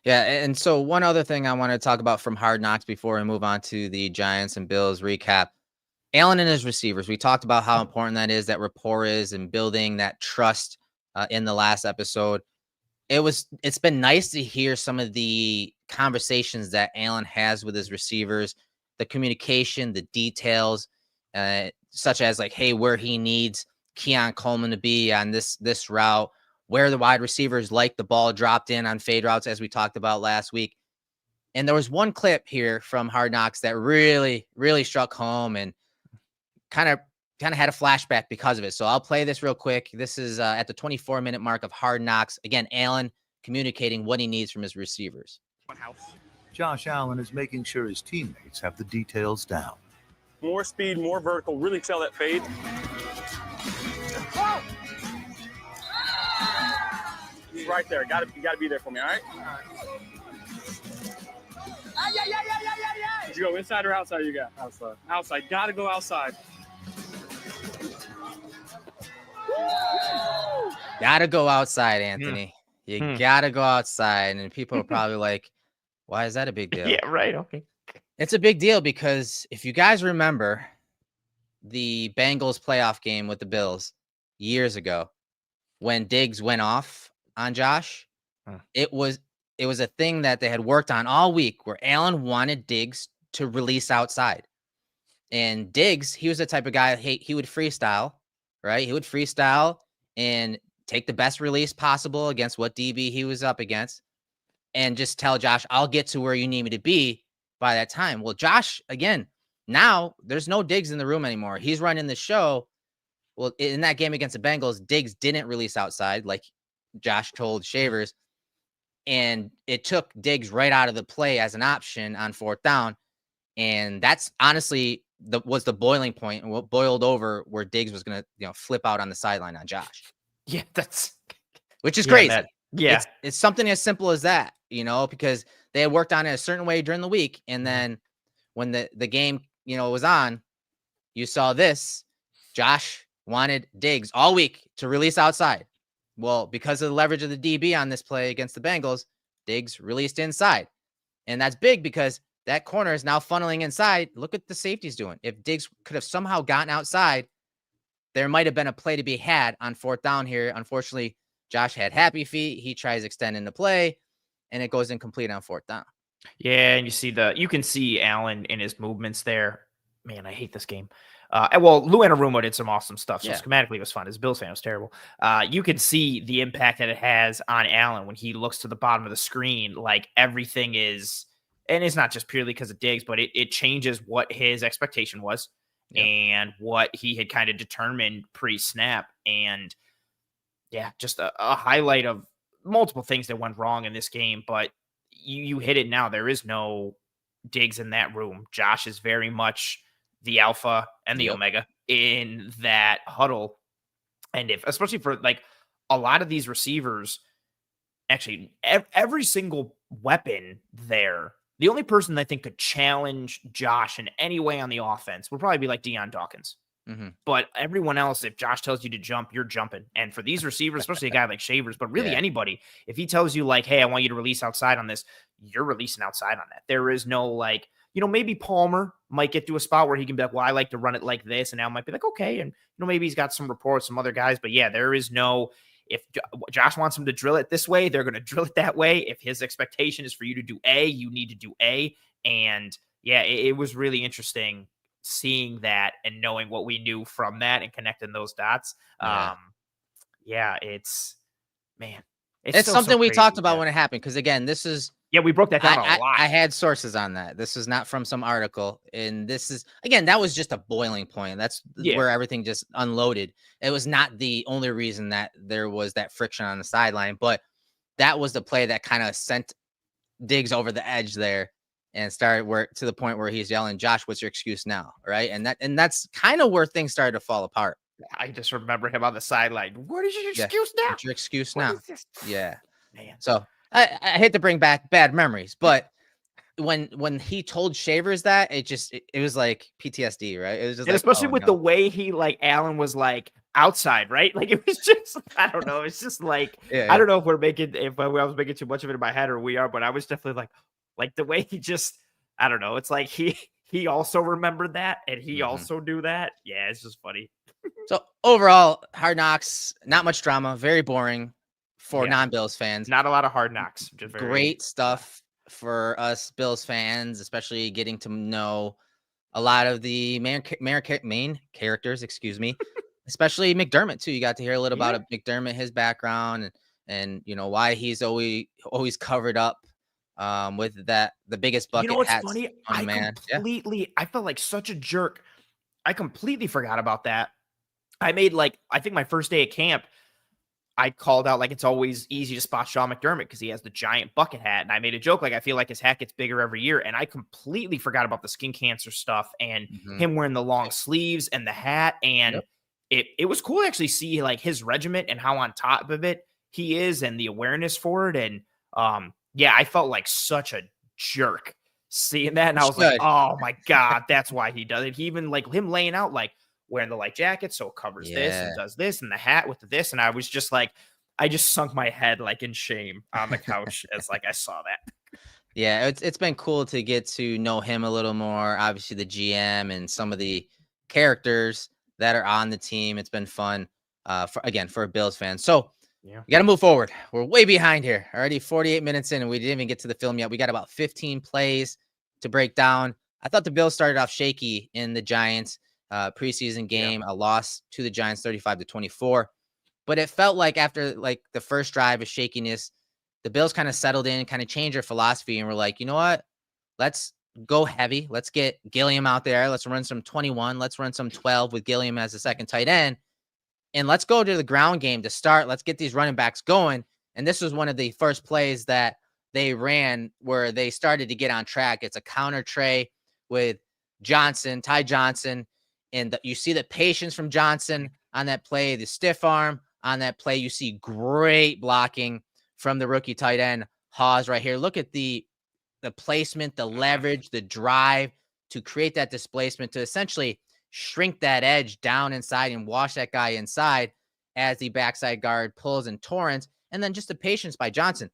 Yeah, and so one other thing I want to talk about from Hard Knocks before we move on to the Giants and Bills recap. Allen and his receivers. We talked about how important that is, that rapport is, and building that trust in the last episode. It's been nice to hear some of the conversations that Allen has with his receivers, the communication, the details, such as hey, where he needs Keon Coleman to be on this route, where the wide receivers like the ball dropped in on fade routes, as we talked about last week. And there was one clip here from Hard Knocks that really, really struck home and kind of had a flashback because of it. So I'll play this real quick. This is at the 24-minute mark of Hard Knocks. Again, Allen communicating what he needs from his receivers. Josh Allen is making sure his teammates have the details down. More speed, more vertical, really sell that fade. He's right there. You gotta be there for me, all right? Did you go inside or outside? You got outside. Outside. Gotta go outside. Gotta go outside, Anthony. You gotta go outside. And people are probably like, why is that a big deal? Yeah, right. Okay. It's a big deal because if you guys remember the Bengals playoff game with the Bills years ago, when Diggs went off on Josh, it was a thing that they had worked on all week where Allen wanted Diggs to release outside. And Diggs, he was the type of guy, he would freestyle, right? He would freestyle and take the best release possible against what DB he was up against and just tell Josh, I'll get to where you need me to be by that time. Well, Josh, again, now there's no Diggs in the room anymore. He's running the show. Well, in that game against the Bengals, Diggs didn't release outside like Josh told Shavers. And it took Diggs right out of the play as an option on fourth down. And that's honestly was the boiling point and what boiled over where Diggs was going to, flip out on the sideline on Josh. Yeah, which is crazy. It's something as simple as that, because they had worked on it a certain way during the week. And then when the game, was on, you saw this. Josh wanted Diggs all week to release outside. Well, because of the leverage of the DB on this play against the Bengals, Diggs released inside. And that's big because that corner is now funneling inside. Look what the safety's doing. If Diggs could have somehow gotten outside, there might have been a play to be had on fourth down here. Unfortunately, Josh had happy feet. He tries extending the play, and it goes incomplete on fourth down. Yeah, and you can see Allen in his movements there. Man, I hate this game. Well, Lou Anarumo did some awesome stuff, so schematically it was fun. As a Bills fan, it was terrible. You can see the impact that it has on Allen when he looks to the bottom of the screen. Like everything is, and it's not just purely because of Diggs, but it changes what his expectation was. and what he had kind of determined pre-snap. And yeah, just a highlight of multiple things that went wrong in this game. But you hit it now. There is no Diggs in that room. Josh is very much the alpha and the omega in that huddle. And especially for like a lot of these receivers, actually every single weapon there, the only person I think could challenge Josh in any way on the offense would probably be like Deion Dawkins. But everyone else, if Josh tells you to jump, you're jumping. And for these receivers, especially a guy like Shavers, but really anybody, if he tells you like, hey, I want you to release outside on this, you're releasing outside on that. There is no like, maybe Palmer might get to a spot where he can be like, well, I like to run it like this. And now might be like, okay. And, maybe he's got some reports, some other guys. But yeah, there is no, if Josh wants him to drill it this way, they're going to drill it that way. If his expectation is for you to do A, you need to do A. And yeah, it was really interesting seeing that and knowing what we knew from that and connecting those dots. It's something we crazy, talked about when it happened. Cause again, this is, we broke that down a lot. I had sources on that. This is not from some article. And this is, again, that was just a boiling point. That's where everything just unloaded. It was not the only reason that there was that friction on the sideline, but that was the play that kind of sent Diggs over the edge there and started to the point where he's yelling, Josh, what's your excuse now? Right. And that's kind of where things started to fall apart. I just remember him on the sideline. What is your excuse now? What's your excuse now? Yeah. Man. So I hate to bring back bad memories, but when he told Shavers that, it was like PTSD, right? It was just and especially with the way he like Allen was like outside, right? Like it was just, I don't know. It's just like, I don't know if I was making too much of it in my head or we are, but I was definitely like the way he just, I don't know. It's like he also remembered that and he also knew that. Yeah, it's just funny. So overall, Hard Knocks, not much drama, very boring for non-Bills fans. Not a lot of Hard Knocks. Just great stuff for us Bills fans, especially getting to know a lot of the main characters, especially McDermott too. You got to hear a little about McDermott, his background, and why he's always covered up with the biggest bucket hats. Funny? On man. I felt like such a jerk. I completely forgot about that. I made I think my first day at camp, I called out it's always easy to spot Sean McDermott because he has the giant bucket hat. And I made a joke I feel like his hat gets bigger every year. And I completely forgot about the skin cancer stuff and him wearing the long sleeves and the hat. And it was cool to actually see his regiment and how on top of it he is and the awareness for it. And I felt like such a jerk seeing that. And I was like, oh my God, that's why he does it. He even him laying out wearing the light jacket so it covers this and does this and the hat with this. And I was just I just sunk my head in shame on the couch as I saw that. Yeah, it's been cool to get to know him a little more. Obviously the GM and some of the characters that are on the team. It's been fun for a Bills fan. So we got to move forward. We're way behind here. Already 48 minutes in and we didn't even get to the film yet. We got about 15 plays to break down. I thought the Bills started off shaky in the Giants preseason game, a loss to the Giants 35-24. But it felt like after the first drive of shakiness, the Bills kind of settled in, kind of changed their philosophy. And we're like, you know what? Let's go heavy. Let's get Gilliam out there. Let's run some 21. Let's run some 12 with Gilliam as the second tight end. And let's go to the ground game to start. Let's get these running backs going. And this was one of the first plays that they ran where they started to get on track. It's a counter tray with Ty Johnson. And you see the patience from Johnson on that play, the stiff arm on that play. You see great blocking from the rookie tight end, Hawes, right here. Look at the placement, the leverage, the drive to create that displacement to essentially shrink that edge down inside and wash that guy inside as the backside guard pulls in Torrance. And then just the patience by Johnson.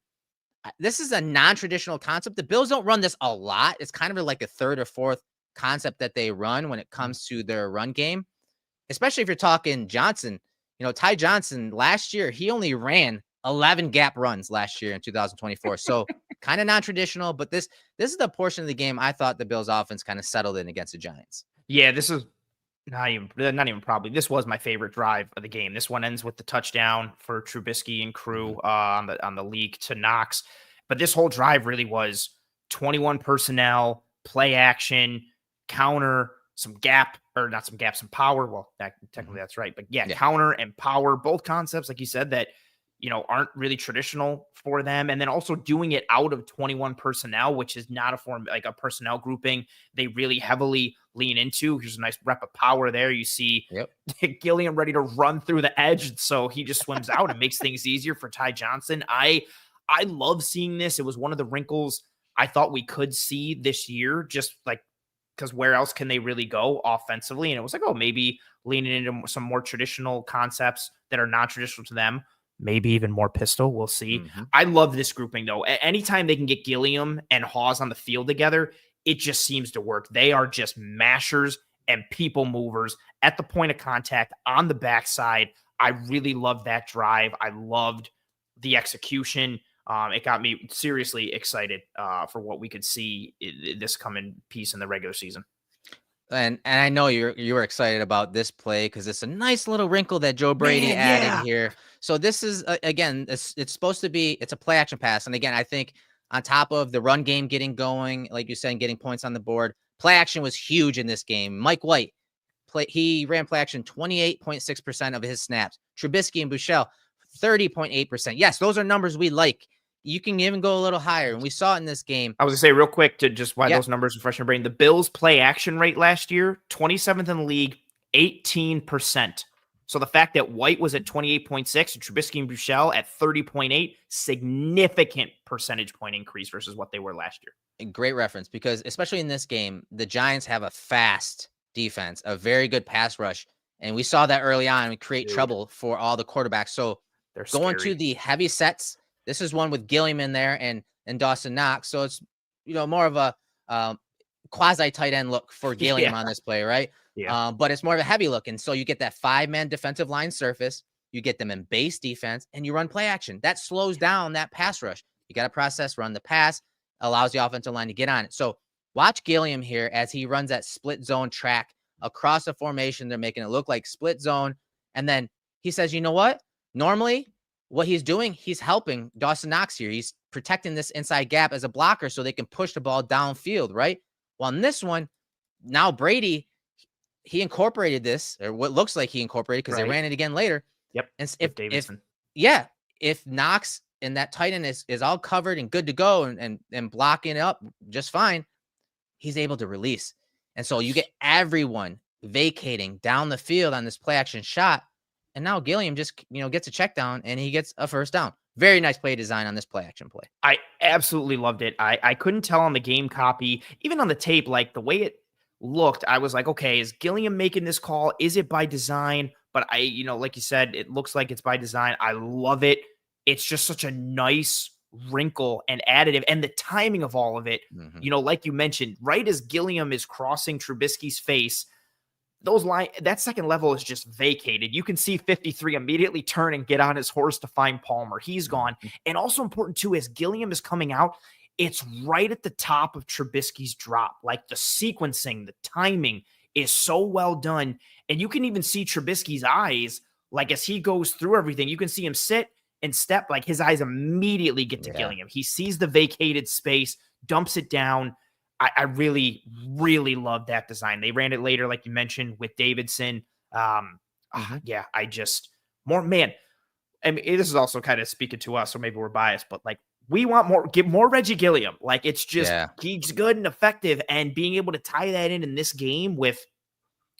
This is a non-traditional concept. The Bills don't run this a lot. It's kind of like a third or fourth concept that they run when it comes to their run game, especially if you're talking Johnson. Ty Johnson last year, he only ran 11 gap runs last year in 2024. So kind of non-traditional, but this is the portion of the game I thought the Bills offense kind of settled in against the Giants. Yeah, this is not even probably. This was my favorite drive of the game. This one ends with the touchdown for Trubisky and crew on the leak to Knox. But this whole drive really was 21 personnel, play action, counter, some gap, or not some gap, some power. Well, technically that's right. But yeah, Yeah. counter and power, both concepts, like you said, that, aren't really traditional for them. And then also doing it out of 21 personnel, which is not a form, like a personnel grouping they really heavily lean into. Here's a nice rep of power there. You see Gilliam ready to run through the edge. So he just swims out and makes things easier for Ty Johnson. I love seeing this. It was one of the wrinkles I thought we could see this year, just like, because where else can they really go offensively? And it was like, oh, maybe leaning into some more traditional concepts that are non-traditional to them. Maybe even more pistol. We'll see. I love this grouping, though. Anytime they can get Gilliam and Hawes on the field together, it just seems to work. They are just mashers and people movers at the point of contact on the backside. I really loved that drive. I loved the execution. It got me seriously excited for what we could see this coming piece in the regular season. And I know you were excited about this play because it's a nice little wrinkle that Joe Brady added here. So this is again, it's supposed to be, it's a play action pass. And again, I think on top of the run game getting going, like you said, getting points on the board, play action was huge in this game. Mike White he ran play action 28.6% of his snaps. Trubisky and Buechele 30.8%. Yes, those are numbers we like. You can even go a little higher, and we saw it in this game. I was gonna say real quick to just why those numbers refresh my brain. The Bills' play action rate last year, 27th in the league, 18%. So the fact that White was at 28.6 and Trubisky and Buechele at 30.8, significant percentage point increase versus what they were last year. Great reference, because especially in this game, the Giants have a fast defense, a very good pass rush, and we saw that early on and create trouble for all the quarterbacks. So they're going to the heavy sets. This is one with Gilliam in there and Dawson Knox. So it's, more of a quasi tight end look for Gilliam on this play, right? Yeah. But it's more of a heavy look. And so you get that 5-man defensive line surface, you get them in base defense, and you run play action. That slows down that pass rush. You got to process, run the pass, allows the offensive line to get on it. So watch Gilliam here as he runs that split zone track across the formation. They're making it look like split zone. And then he says, you know what? Normally, what he's doing, he's helping Dawson Knox here. He's protecting this inside gap as a blocker so they can push the ball downfield, right? Well, in this one, now Brady, he incorporated this, or what looks like he incorporated, because they ran it again later. Yep. And if Knox and that tight end is all covered and good to go and blocking up just fine, he's able to release. And so you get everyone vacating down the field on this play action shot. And now Gilliam just, gets a check down and he gets a first down. Very nice play design on this play action play. I absolutely loved it. I couldn't tell on the game copy, even on the tape, like the way it looked, I was like, okay, is Gilliam making this call? Is it by design? But like you said, it looks like it's by design. I love it. It's just such a nice wrinkle and additive, and the timing of all of it, like you mentioned, right as Gilliam is crossing Trubisky's face, that second level is just vacated. You can see 53 immediately turn and get on his horse to find Palmer. He's gone. And also important too, as Gilliam is coming out, it's right at the top of Trubisky's drop. Like the sequencing, the timing is so well done. And you can even see Trubisky's eyes, like as he goes through everything, you can see him sit and step, like his eyes immediately get to Gilliam. He sees the vacated space, dumps it down. I really, really love that design. They ran it later, like you mentioned, with Davidson. Yeah, man. I mean, this is also kind of speaking to us, or maybe we're biased, but like we want get more Reggie Gilliam. Like it's just, he's good and effective, and being able to tie that in this game with,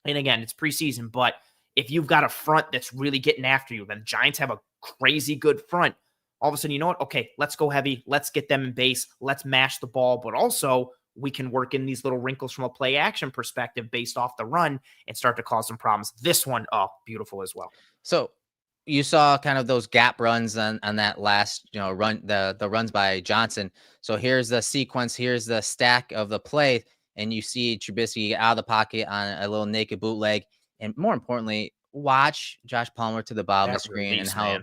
and again, it's preseason, but if you've got a front that's really getting after you, then Giants have a crazy good front. All of a sudden, you know what? Okay, let's go heavy. Let's get them in base. Let's mash the ball, but also we can work in these little wrinkles from a play action perspective based off the run and start to cause some problems. This one, beautiful as well. So you saw kind of those gap runs on that last, run, the runs by Johnson. So here's the sequence. Here's the stack of the play. And you see Trubisky out of the pocket on a little naked bootleg. And more importantly, watch Josh Palmer to the bottom of the screen release, and how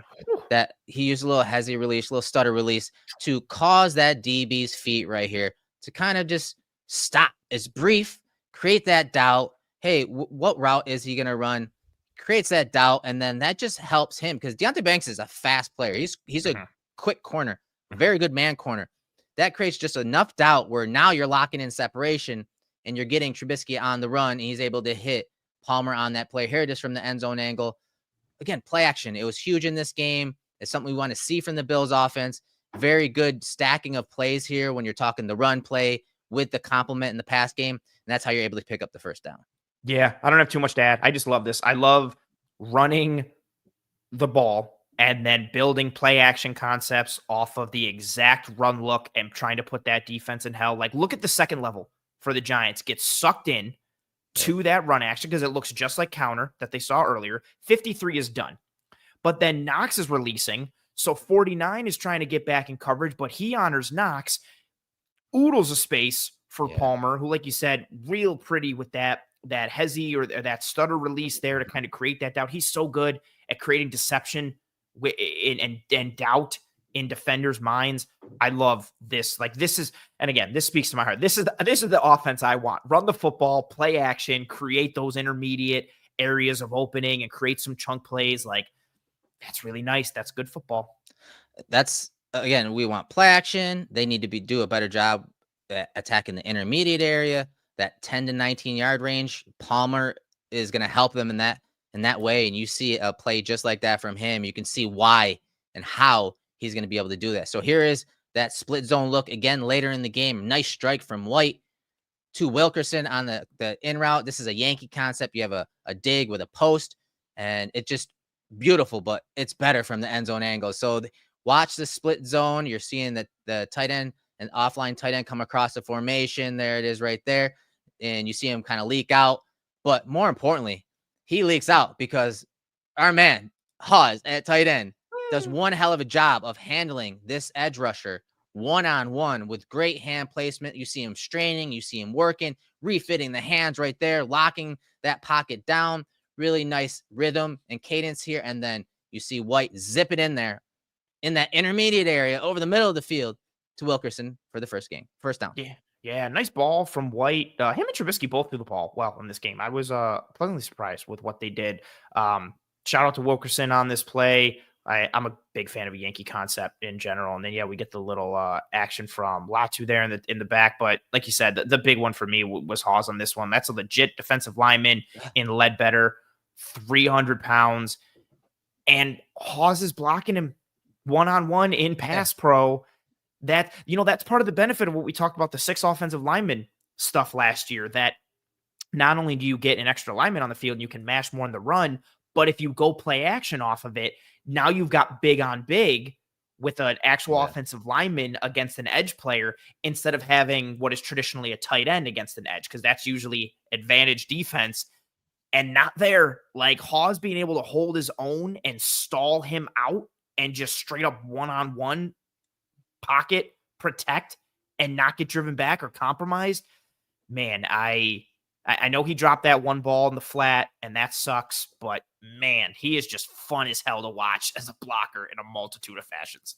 that he used a little hezzy release, a little stutter release to cause that DB's feet right here to kind of just stop. It's brief, create that doubt. Hey, what route is he going to run? Creates that doubt, and then that just helps him because Deonte Banks is a fast player. He's a quick corner, very good man corner. That creates just enough doubt where now you're locking in separation, and you're getting Trubisky on the run, and he's able to hit Palmer on that play. Here it is from the end zone angle. Again, play action. It was huge in this game. It's something we want to see from the Bills offense. Very good stacking of plays here when you're talking the run play with the complement in the pass game. And that's how you're able to pick up the first down. Yeah, I don't have too much to add. I just love this. I love running the ball and then building play action concepts off of the exact run look and trying to put that defense in hell. Like, look at the second level for the Giants. Get sucked in to that run action because it looks just like counter that they saw earlier. 53 is done. But then Knox is releasing. So 49 is trying to get back in coverage, but he honors Knox, oodles of space for Palmer, who, like you said, real pretty with that hezzy or that stutter release there to kind of create that doubt. He's so good at creating deception and doubt in defenders' minds. I love this. Like, this is, and again, this speaks to my heart. This is the offense I want. Run the football, play action, create those intermediate areas of opening and create some chunk plays. Like, that's really nice. That's good football. That's, again, we want play action. They need to do a better job at attacking the intermediate area, that 10 to 19 yard range. Palmer is going to help them in that way. And you see a play just like that from him. You can see why and how he's going to be able to do that. So here is that split zone look again later in the game. Nice strike from White to Wilkerson on the in route. This is a Yankee concept. You have a dig with a post, and it just beautiful, but it's better from the end zone angle. So watch the split zone. You're seeing that the tight end and offline tight end come across the formation. There it is right there. And you see him kind of leak out. But more importantly, he leaks out because our man, Hawes at tight end, does one hell of a job of handling this edge rusher one-on-one with great hand placement. You see him straining. You see him working, refitting the hands right there, locking that pocket down. Really nice rhythm and cadence here. And then you see White zip it in there in that intermediate area over the middle of the field to Wilkerson for the first down. Yeah, nice ball from White. Him and Trubisky both threw the ball well in this game. I was pleasantly surprised with what they did. Shout out to Wilkerson on this play. I'm a big fan of a Yankee concept in general. And then, we get the little action from Latu there in the back. But like you said, the big one for me was Hawes on this one. That's a legit defensive lineman in Ledbetter, 300 pounds. And Hawes is blocking him one-on-one in pass pro. That's part of the benefit of what we talked about, the 6 offensive linemen stuff last year, that not only do you get an extra lineman on the field and you can mash more in the run, but if you go play action off of it, now you've got big on big with an actual offensive lineman against an edge player instead of having what is traditionally a tight end against an edge, because that's usually advantage defense. And not there, like Hawes being able to hold his own and stall him out and just straight up one-on-one pocket protect and not get driven back or compromised. Man, I know he dropped that one ball in the flat and that sucks, but man, he is just fun as hell to watch as a blocker in a multitude of fashions.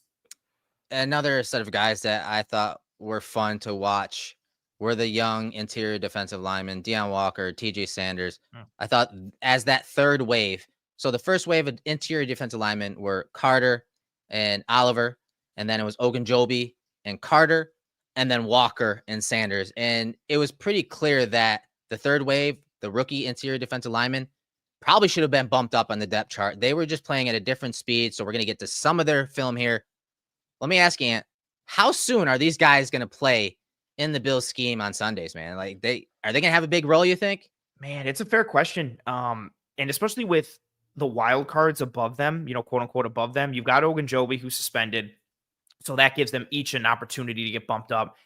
Another set of guys that I thought were fun to watch were the young interior defensive linemen, Deone Walker, TJ Sanders. I thought as that third wave, so the first wave of interior defensive linemen were Carter and Oliver, and then it was Ogunjobi and Carter, and then Walker and Sanders. And it was pretty clear that the third wave, the rookie interior defensive linemen, probably should have been bumped up on the depth chart. They were just playing at a different speed, so we're going to get to some of their film here. Let me ask you, Ant, how soon are these guys going to play in the Bills scheme on Sundays, man? Like, are they going to have a big role, you think? Man, it's a fair question. And especially with the wild cards above them, quote unquote above them, you've got Ogunjobi who's suspended. So that gives them each an opportunity to get bumped up.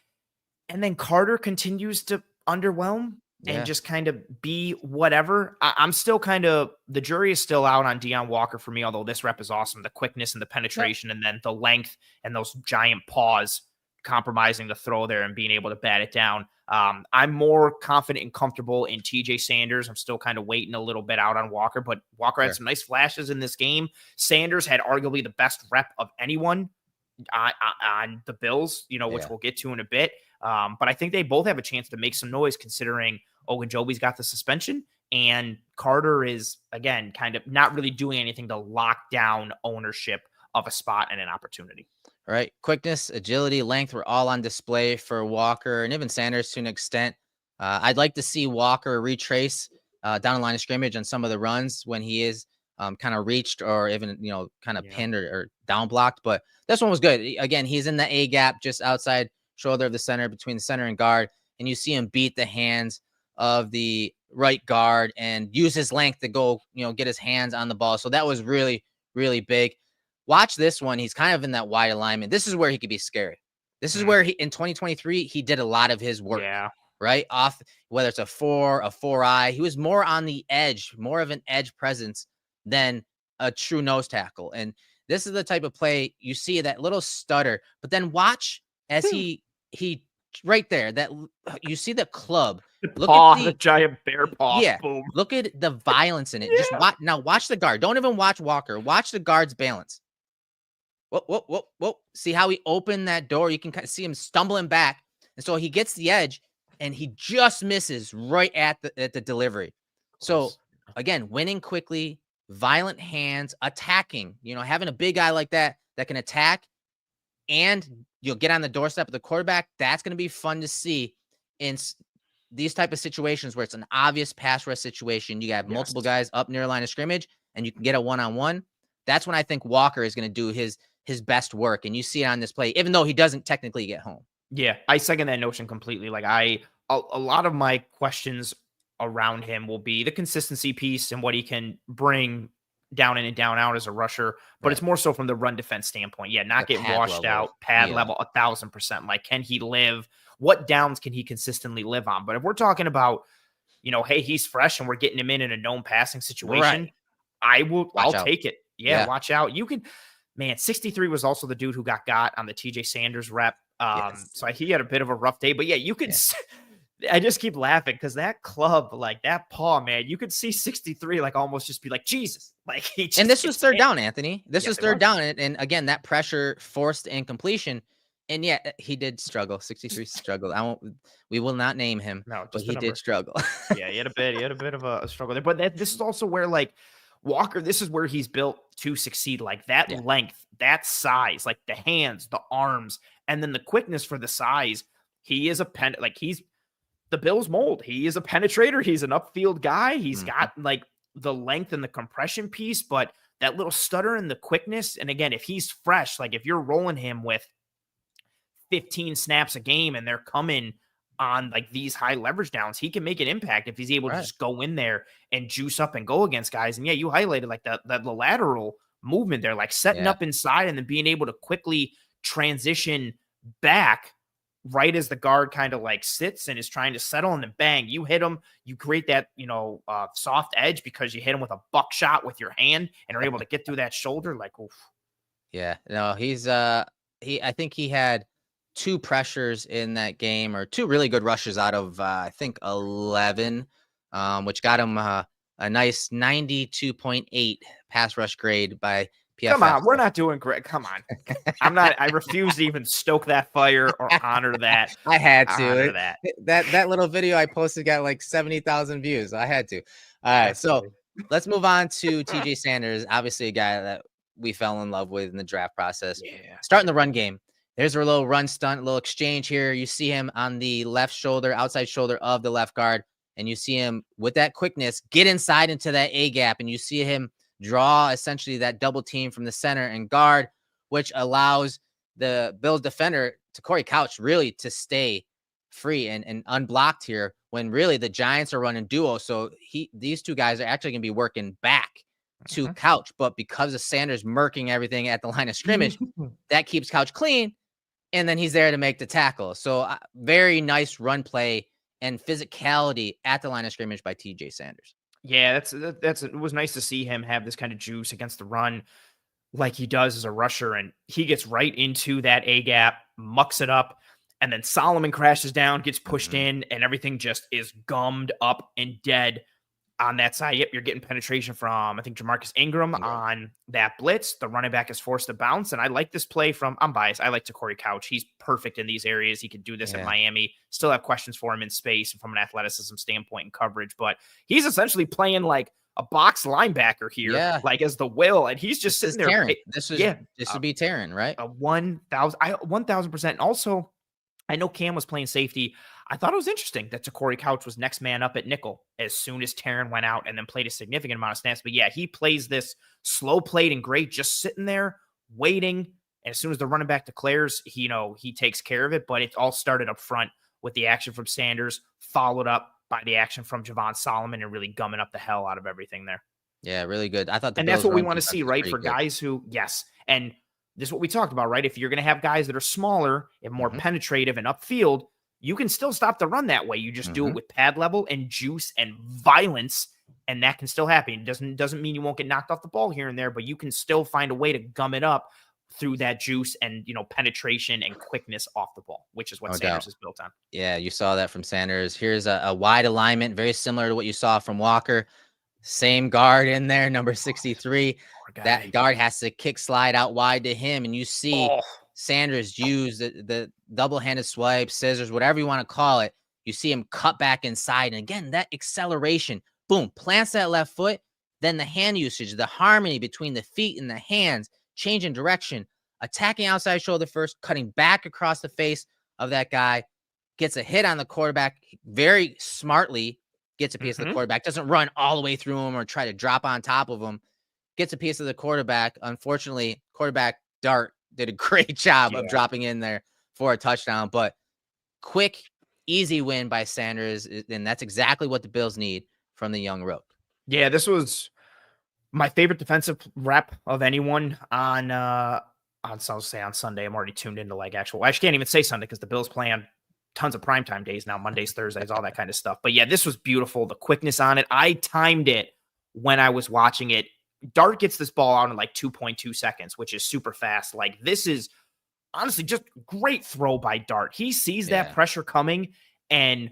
And then Carter continues to underwhelm and just kind of be whatever. I'm still the jury is still out on Deone Walker for me, although this rep is awesome. The quickness and the penetration and then the length and those giant paws compromising the throw there and being able to bat it down. I'm more confident and comfortable in TJ Sanders. I'm still kind of waiting a little bit out on Walker, but Walker had some nice flashes in this game. Sanders had arguably the best rep of anyone on the Bills, which we'll get to in a bit. But I think they both have a chance to make some noise considering Ogunjobi's got the suspension and Carter is, again, kind of not really doing anything to lock down ownership of a spot and an opportunity. All right. Quickness, agility, length were all on display for Walker and even Sanders to an extent. I'd like to see Walker retrace down the line of scrimmage on some of the runs when he is kind of reached or even, kind of pinned or down blocked. But this one was good. Again, he's in the A gap just outside shoulder of the center, between the center and guard. And you see him beat the hands of the right guard and use his length to go, get his hands on the ball. So that was really, really big. Watch this one. He's kind of in that wide alignment. This is where he could be scary. This is where in 2023, he did a lot of his work. Yeah. Right off, whether it's a 4-eye, he was more on the edge, more of an edge presence than a true nose tackle. And this is the type of play you see, that little stutter, but then watch as he right there, that you see the club. Look at the giant bear paw. Yeah. Boom. Look at the violence in it. Just watch the guard. Don't even watch Walker. Watch the guard's balance. Whoa. See how he opened that door? You can kind of see him stumbling back. And so he gets the edge and he just misses right at the delivery. So again, winning quickly, violent hands, attacking, having a big guy like that can attack, and you'll get on the doorstep of the quarterback. That's going to be fun to see in these type of situations where it's an obvious pass rush situation. You got multiple guys up near line of scrimmage and you can get a one-on-one. That's when I think Walker is going to do his best work. And you see it on this play, even though he doesn't technically get home. Yeah, I second that notion completely. Like a lot of my questions around him will be the consistency piece and what he can bring down in and down out as a rusher, but it's more so from the run defense standpoint. Yeah, not getting washed out, pad level 1,000%. Like, can he live? What downs can he consistently live on? But if we're talking about, hey, he's fresh and we're getting him in a known passing situation, I'll take it. Yeah, watch out. You can, man, 63 was also the dude who got on the TJ Sanders rep. So he had a bit of a rough day, but yeah, you could, I just keep laughing because that club, like that paw, man, you could see 63 like almost just be like, Jesus. Like and this was third down, Anthony. This was third down. And again, that pressure forced incompletion. And yeah, he did struggle. 63 struggled. We will not name him, but he did struggle. Yeah, he had a bit of a struggle there. But this is also where, like, Walker, this is where he's built to succeed. Like that length, that size, like the hands, the arms, and then the quickness for the size. He is he's the Bills mold. He is a penetrator. He's an upfield guy. He's got like the length and the compression piece, but that little stutter and the quickness. And again, if he's fresh, like if you're rolling him with 15 snaps a game and they're coming on like these high leverage downs, he can make an impact if he's able to just go in there and juice up and go against guys. And yeah, you highlighted like the lateral movement there, like setting up inside and then being able to quickly transition back right as the guard kind of like sits and is trying to settle, and then bang, you hit him. You create that, soft edge because you hit him with a buckshot with your hand and are able to get through that shoulder. Like, oof. Yeah, no, I think he had 2 pressures in that game, or 2 really good rushes out of, I think 11, which got him a nice 92.8 pass rush grade by PFF. Come on, we're not doing great. Come on. I refuse to even stoke that fire or honor that. I had to. That little video I posted got like 70,000 views. I had to. All right. So let's move on to TJ Sanders. Obviously a guy that we fell in love with in the draft process. Yeah. Starting the run game. There's a little run stunt, a little exchange here. You see him on the left shoulder, outside shoulder of the left guard. And you see him with that quickness, get inside into that A gap. And you see him draw essentially that double team from the center and guard, which allows the Bills defender to Corey Couch really to stay free and unblocked here, when really the Giants are running duo. So these 2 guys are actually going to be working back to Couch, but because of Sanders murking everything at the line of scrimmage, that keeps Couch clean. And then he's there to make the tackle. So very nice run play and physicality at the line of scrimmage by TJ Sanders. Yeah, it was nice to see him have this kind of juice against the run like he does as a rusher. And he gets right into that A gap, mucks it up, and then Solomon crashes down, gets pushed in, and everything just is gummed up and dead on that side. Yep, you're getting penetration from, I think, Jamarcus Ingram on that blitz. The running back is forced to bounce. And I like this play from, I'm biased, I like Corey Couch. He's perfect in these areas. He could do this in Miami. Still have questions for him in space and from an athleticism standpoint and coverage. But he's essentially playing like a box linebacker here, like as the will. And he's just sitting there. This would be Taryn, right? A 1,000%. And also, I know Cam was playing safety. I thought it was interesting that Corey Couch was next man up at nickel as soon as Taryn went out and then played a significant amount of snaps. But yeah, he plays this slow played and great, just sitting there waiting. And as soon as the running back declares, he takes care of it. But it all started up front with the action from Sanders, followed up by the action from Javon Solomon, and really gumming up the hell out of everything there. Yeah, really good. I thought and that's what we want to see, right? For guys who, yes. And this is what we talked about, right? If you're going to have guys that are smaller and more penetrative and upfield, you can still stop the run that way. You just do it with pad level and juice and violence, and that can still happen. It doesn't mean you won't get knocked off the ball here and there, but you can still find a way to gum it up through that juice and, penetration and quickness off the ball, which is what Sanders is built on. Yeah, you saw that from Sanders. Here's a wide alignment, very similar to what you saw from Walker. Same guard in there, number 63. That guard has to kick slide out wide to him, and you see Sanders use the double-handed swipe, scissors, whatever you want to call it. You see him cut back inside, and again, that acceleration, boom, plants that left foot. Then the hand usage, the harmony between the feet and the hands, changing direction, attacking outside shoulder first, cutting back across the face of that guy, gets a hit on the quarterback very smartly, gets a piece of the quarterback, doesn't run all the way through him or try to drop on top of him, gets a piece of the quarterback. Unfortunately, quarterback Dart did a great job of dropping in there for a touchdown, but quick, easy win by Sanders, and that's exactly what the Bills need from the young rook. Yeah, this was my favorite defensive rep of anyone on Sunday. I'm already tuned into I can't even say Sunday because the Bills play on tons of primetime days now, Mondays, Thursdays, all that kind of stuff. But yeah, this was beautiful. The quickness on it. I timed it when I was watching it. Dart gets this ball out in 2.2 seconds, which is super fast. This is honestly just great throw by Dart. He sees that pressure coming and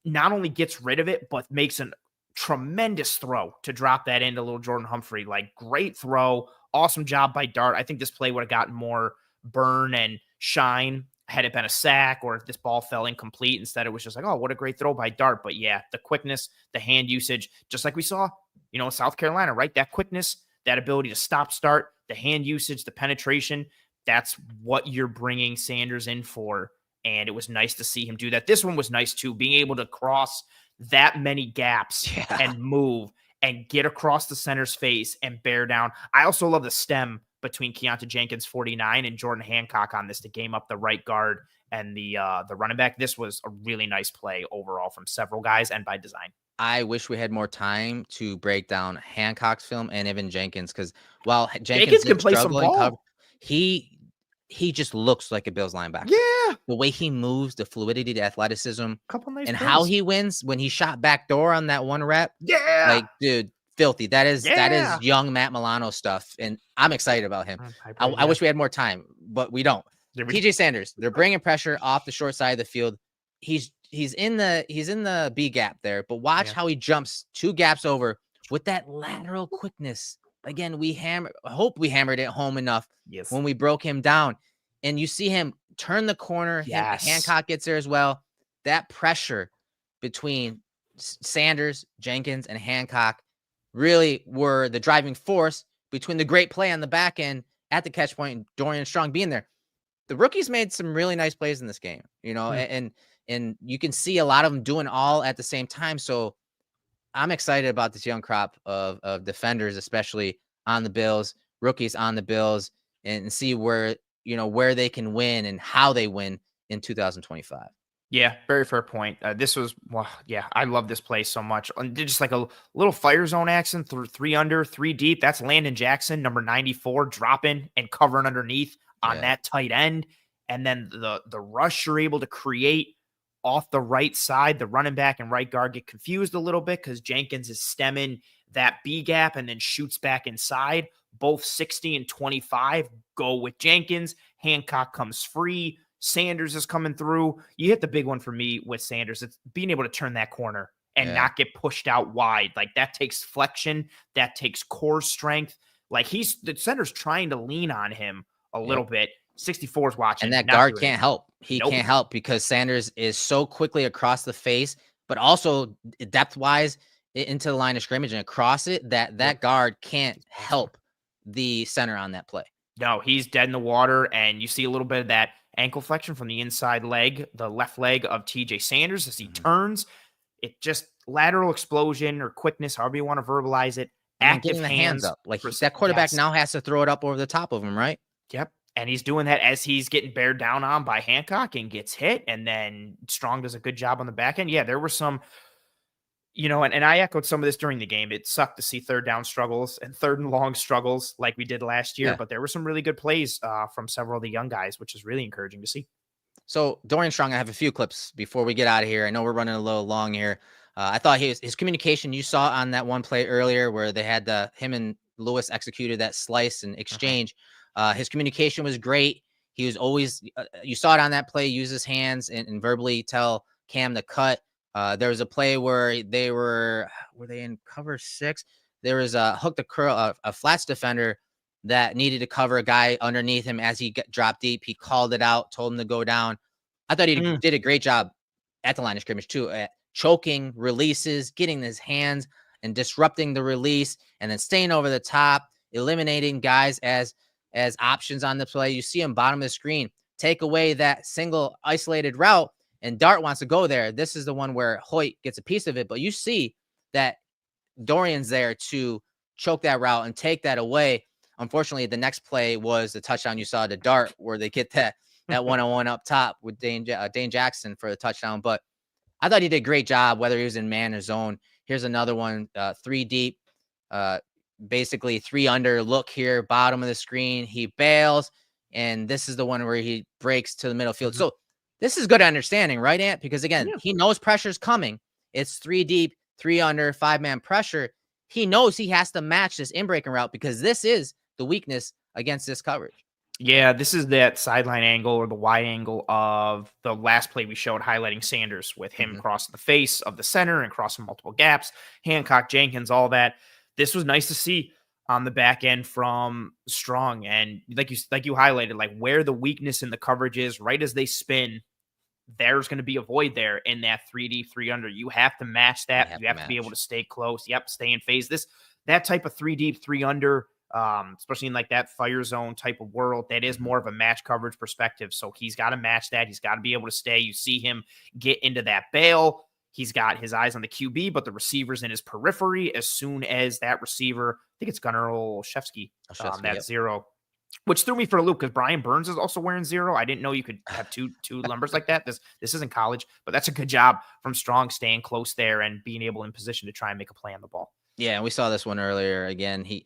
not only gets rid of it, but makes a tremendous throw to drop that into little Jordan Humphrey. Great throw. Awesome job by Dart. I think this play would have gotten more burn and shine had it been a sack or if this ball fell incomplete. Instead, it was just what a great throw by Dart. But yeah, the quickness, the hand usage, just like we saw, in South Carolina, right? That quickness, that ability to stop, start, the hand usage, the penetration, that's what you're bringing Sanders in for. And it was nice to see him do that. This one was nice too, being able to cross that many gaps and move and get across the center's face and bear down. I also love the stem between Keontae Jenkins 49 and Jordan Hancock on this to game up the right guard and the running back. This was a really nice play overall from several guys and by design. I wish we had more time to break down Hancock's film and even Jenkins, because while Jenkins can play some ball, he just looks like a Bills linebacker. Yeah, the way he moves, the fluidity, the athleticism, couple nice and plays. How he wins when he shot back door on that one rep. Yeah, dude, filthy. That is young Matt Milano stuff, and I'm excited about him. I wish we had more time, but we don't. TJ Sanders, they're bringing pressure off the short side of the field. He's in the B gap there, but watch how he jumps 2 gaps over with that lateral quickness. Again, I hope we hammered it home enough when we broke him down, and you see him turn the corner. Hancock gets there as well. That pressure between Sanders, Jenkins, and Hancock really were the driving force between the great play on the back end at the catch point and Dorian Strong being there. The rookies made some really nice plays in this game, and you can see a lot of them doing all at the same time. So I'm excited about this young crop of defenders, especially on the Bills, rookies on the Bills, and see where they can win and how they win in 2025. Yeah, very fair point. This was, I love this play so much. Just a little fire zone action through 3 under, 3 deep. That's Landon Jackson, number 94, dropping and covering underneath on that tight end. And then the rush you're able to create off the right side, the running back and right guard get confused a little bit because Jenkins is stemming that B gap and then shoots back inside. Both 60 and 25 go with Jenkins. Hancock comes free. Sanders is coming through. You hit the big one for me with Sanders. It's being able to turn that corner and not get pushed out wide. That takes flexion. That takes core strength. The center's trying to lean on him a little bit. 64 is watching. And that guard can't help. He can't help because Sanders is so quickly across the face, but also depth-wise into the line of scrimmage and across it, that guard can't help the center on that play. No, he's dead in the water, and you see a little bit of that. ankle flexion from the inside leg, the left leg of TJ Sanders as he turns. It just lateral explosion or quickness, however you want to verbalize it. And then Active getting the hands up. Like for- that quarterback yes. now has to throw it up over the top of him, right? Yep. And he's doing that as he's getting bared down on by Hancock and gets hit. And then Strong does a good job on the back end. Yeah, there were some, and I echoed some of this during the game. It sucked to see third down struggles and third and long struggles like we did last year. Yeah. But there were some really good plays from several of the young guys, which is really encouraging to see. So Dorian Strong, I have a few clips before we get out of here. I know we're running a little long here. I thought his communication, you saw on that one play earlier where they had him and Lewis executed that slice and exchange. His communication was great. He was always, you saw it on that play, use his hands and verbally tell Cam to cut. There was a play where were they in cover 6? There was a hook the curl, a flats defender that needed to cover a guy underneath him as he dropped deep. He called it out, told him to go down. I thought he did a great job at the line of scrimmage too, at choking releases, getting his hands and disrupting the release, and then staying over the top, eliminating guys as options on the play. You see him bottom of the screen, take away that single isolated route, and Dart wants to go there. This is the one where Hoyt gets a piece of it, but you see that Dorian's there to choke that route and take that away. Unfortunately, the next play was the touchdown you saw to Dart, where they get that one-on-one up top with Dane Jackson for the touchdown. But I thought he did a great job, whether he was in man or zone. Here's another one, 3 deep, basically 3 under. Look here, bottom of the screen. He bails, and this is the one where he breaks to the middle field. So this is good understanding, right, Ant? Because, again, he knows pressure's coming. It's 3 deep, 3 under, 5-man pressure. He knows he has to match this in-breaking route because this is the weakness against this coverage. Yeah, this is that sideline angle or the wide angle of the last play we showed highlighting Sanders with him crossing the face of the center and crossing multiple gaps, Hancock, Jenkins, all that. This was nice to see on the back end from Strong. And like you highlighted, like where the weakness in the coverage is, right as they spin, there's going to be a void there in that 3D, 3 under. You have to match that. You have to be able to stay close. Yep, stay in phase. That type of 3 deep, 3 under, especially in like that fire zone type of world, that is more of a match coverage perspective. So he's got to match that. He's got to be able to stay. You see him get into that bail. He's got his eyes on the QB, but the receiver's in his periphery. As soon as that receiver, I think it's Gunnar Olszewski, that 0, which threw me for a loop because Brian Burns is also wearing 0. I didn't know you could have two numbers like that. This isn't college, but that's a good job from Strong staying close there and being able in position to try and make a play on the ball. Yeah, and we saw this one earlier. Again, he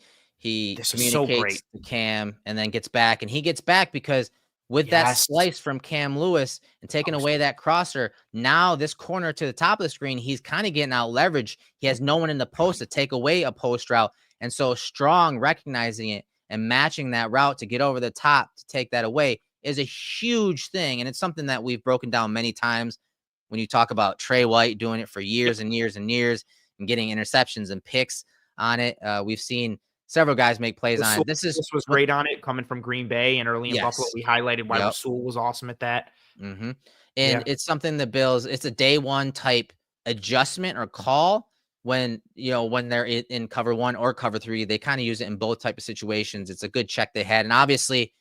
this communicates to Cam and then gets back, and he gets back because with that slice from Cam Lewis and taking away that crosser, now this corner to the top of the screen, he's kind of getting out leverage. He has no one in the post to take away a post route. And so Strong recognizing it and matching that route to get over the top to take that away is a huge thing. And it's something that we've broken down many times when you talk about Trey White doing it for years and years and years and getting interceptions and picks on it. We've seen several guys make plays on it. This was great on it coming from Green Bay and early in Buffalo. We highlighted why Rasul was awesome at that. And it's something the Bills, it's a day one type adjustment or call when they're in cover 1 or cover 3. They kind of use it in both type of situations. It's a good check they had. And obviously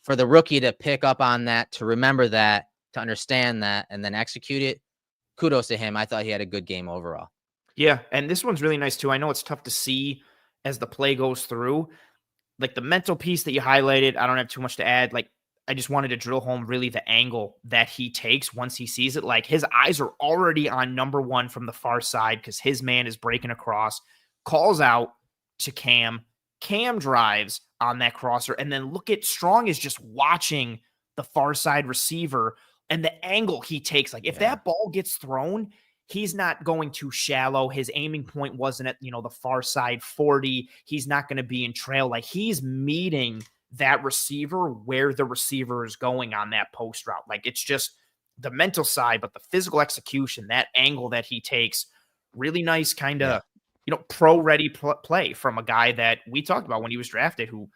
for the rookie to pick up on that, to remember that, to understand that, and then execute it, kudos to him. I thought he had a good game overall. Yeah. And this one's really nice too. I know it's tough to see as the play goes through, like the mental piece that you highlighted. I don't have too much to add. Like, I just wanted to drill home really the angle that he takes once he sees it. Like his eyes are already on number 1 from the far side because his man is breaking across, calls out to Cam. Cam drives on that crosser. And then look at Strong is just watching the far side receiver and the angle he takes. Like if that ball gets thrown, he's not going too shallow. His aiming point wasn't at, the far side 40. He's not going to be in trail. Like he's meeting that receiver where the receiver is going on that post route. Like it's just the mental side, but the physical execution, that angle that he takes, really nice kind of, pro ready play from a guy that we talked about when he was drafted, who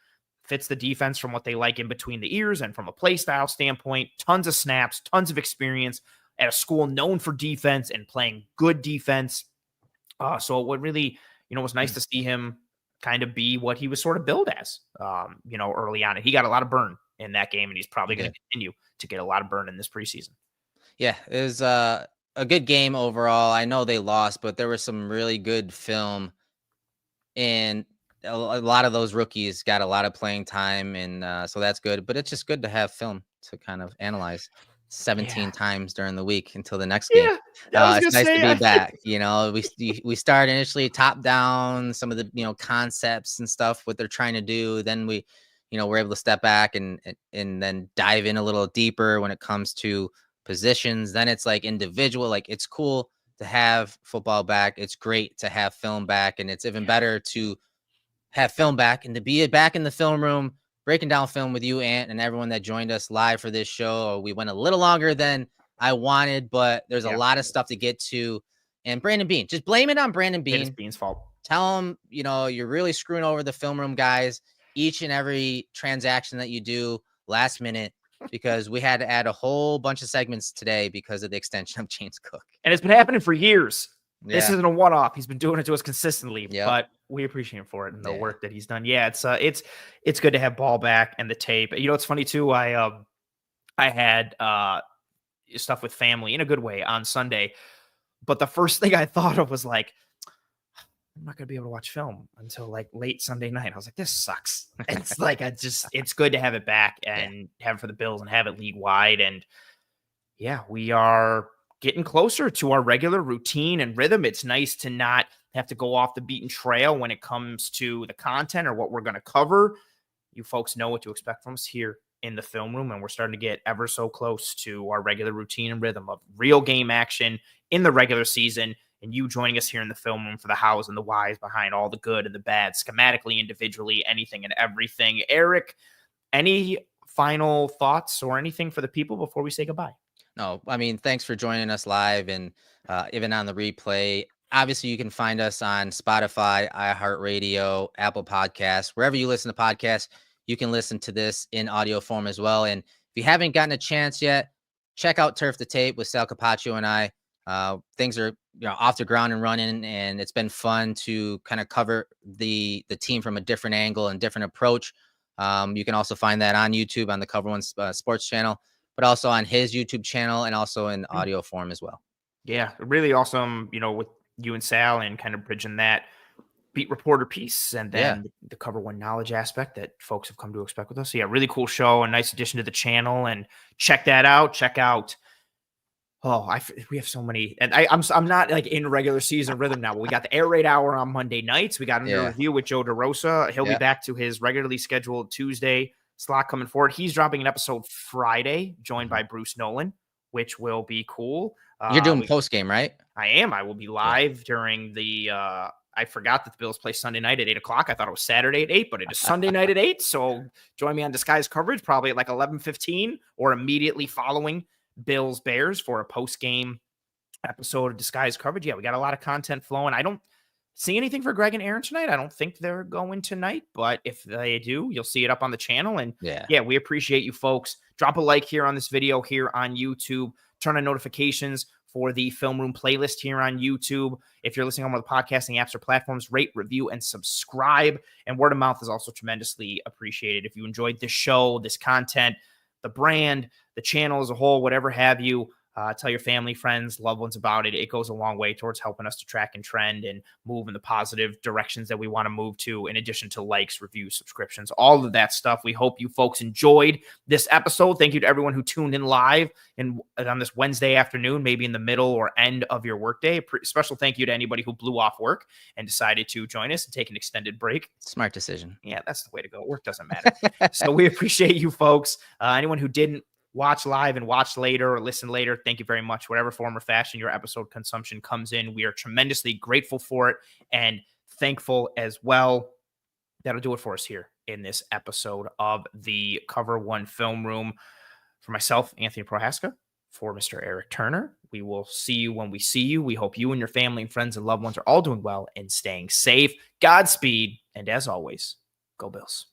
fits the defense from what they like in between the ears and from a play style standpoint, tons of snaps, tons of experience at a school known for defense and playing good defense. So what really, was nice to see him kind of be what he was sort of billed as, early on. And he got a lot of burn in that game, and he's probably going to continue to get a lot of burn in this preseason. Yeah, it was a good game overall. I know they lost, but there was some really good film, and a lot of those rookies got a lot of playing time, and so that's good. But it's just good to have film to kind of analyze 17 times during the week until the next game. It's nice to be back. We start initially top down, some of the concepts and stuff, what they're trying to do. Then we're able to step back and then dive in a little deeper when it comes to positions. Then it's like individual. Like, it's cool to have football back. It's great to have film back, and it's even better to have film back and to be back in the film room, breaking down film with you, Ant, and everyone that joined us live for this show. We went a little longer than I wanted, but there's a lot of stuff to get to. And Brandon Beane, just blame it on Brandon Beane. It's Beane's fault. Tell him, you're really screwing over the film room guys each and every transaction that you do last minute, because we had to add a whole bunch of segments today because of the extension of James Cook. And it's been happening for years. Yeah. This isn't a one-off. He's been doing it to us consistently, but we appreciate him for it and the work that he's done. Yeah, it's good to have Ball back and the tape. It's funny too. I had stuff with family in a good way on Sunday, but the first thing I thought of was like, I'm not going to be able to watch film until like late Sunday night. I was like, this sucks. It's like, it's good to have it back and have it for the Bills and have it league wide. And yeah, we are getting closer to our regular routine and rhythm. It's nice to not have to go off the beaten trail when it comes to the content or what we're going to cover. You folks know what to expect from us here in the film room, and we're starting to get ever so close to our regular routine and rhythm of real game action in the regular season, and you joining us here in the film room for the hows and the whys behind all the good and the bad, schematically, individually, anything and everything. Eric, any final thoughts or anything for the people before we say goodbye? No, I mean, thanks for joining us live and even on the replay. Obviously, you can find us on Spotify, iHeartRadio, Apple Podcasts, wherever you listen to podcasts. You can listen to this in audio form as well. And if you haven't gotten a chance yet, check out Turf the Tape with Sal Capaccio and I. Things are off the ground and running, and it's been fun to kind of cover the team from a different angle and different approach. You can also find that on YouTube on the Cover One Sports channel, but also on his YouTube channel and also in audio form as well. Yeah, really awesome, with you and Sal and kind of bridging that beat reporter piece and then the Cover One knowledge aspect that folks have come to expect with us. So yeah, really cool show, a nice addition to the channel, and check that out. Check out. We have so many, and I'm not like in regular season rhythm now, but we got the Air Raid Hour on Monday nights. We got an review with Joe DeRosa. He'll be back to his regularly scheduled Tuesday slot coming forward. He's dropping an episode Friday, joined by Bruce Nolan, which will be cool. You're doing post game, right? I am. I will be live during the. I forgot that the Bills play Sunday night at 8:00. I thought it was Saturday at 8, but it is Sunday night at 8. So join me on Disguise coverage, probably at like 11:15 or immediately following Bills Bears for a post game episode of Disguise coverage. Yeah, we got a lot of content flowing. I don't see anything for Greg and Aaron tonight. I don't think they're going tonight, but if they do, you'll see it up on the channel. And yeah, we appreciate you folks. Drop a like here on this video here on YouTube. Turn on notifications for the Film Room playlist here on YouTube. If you're listening on one of the podcasting apps or platforms, rate, review, and subscribe. And word of mouth is also tremendously appreciated. If you enjoyed this show, this content, the brand, the channel as a whole, whatever have you, tell your family, friends, loved ones about it. It goes a long way towards helping us to track and trend and move in the positive directions that we want to move to, in addition to likes, reviews, subscriptions, all of that stuff. We hope you folks enjoyed this episode. Thank you to everyone who tuned in live and on this Wednesday afternoon, maybe in the middle or end of your workday. Special thank you to anybody who blew off work and decided to join us and take an extended break. Smart decision. Yeah, that's the way to go. Work doesn't matter. So we appreciate you folks. Anyone who didn't watch live and watch later or listen later, thank you very much. Whatever form or fashion your episode consumption comes in, we are tremendously grateful for it and thankful as well. That'll do it for us here in this episode of the Cover One Film Room. For myself, Anthony Prohaska, for Mr. Eric Turner, we will see you when we see you. We hope you and your family and friends and loved ones are all doing well and staying safe. Godspeed, and as always, go Bills.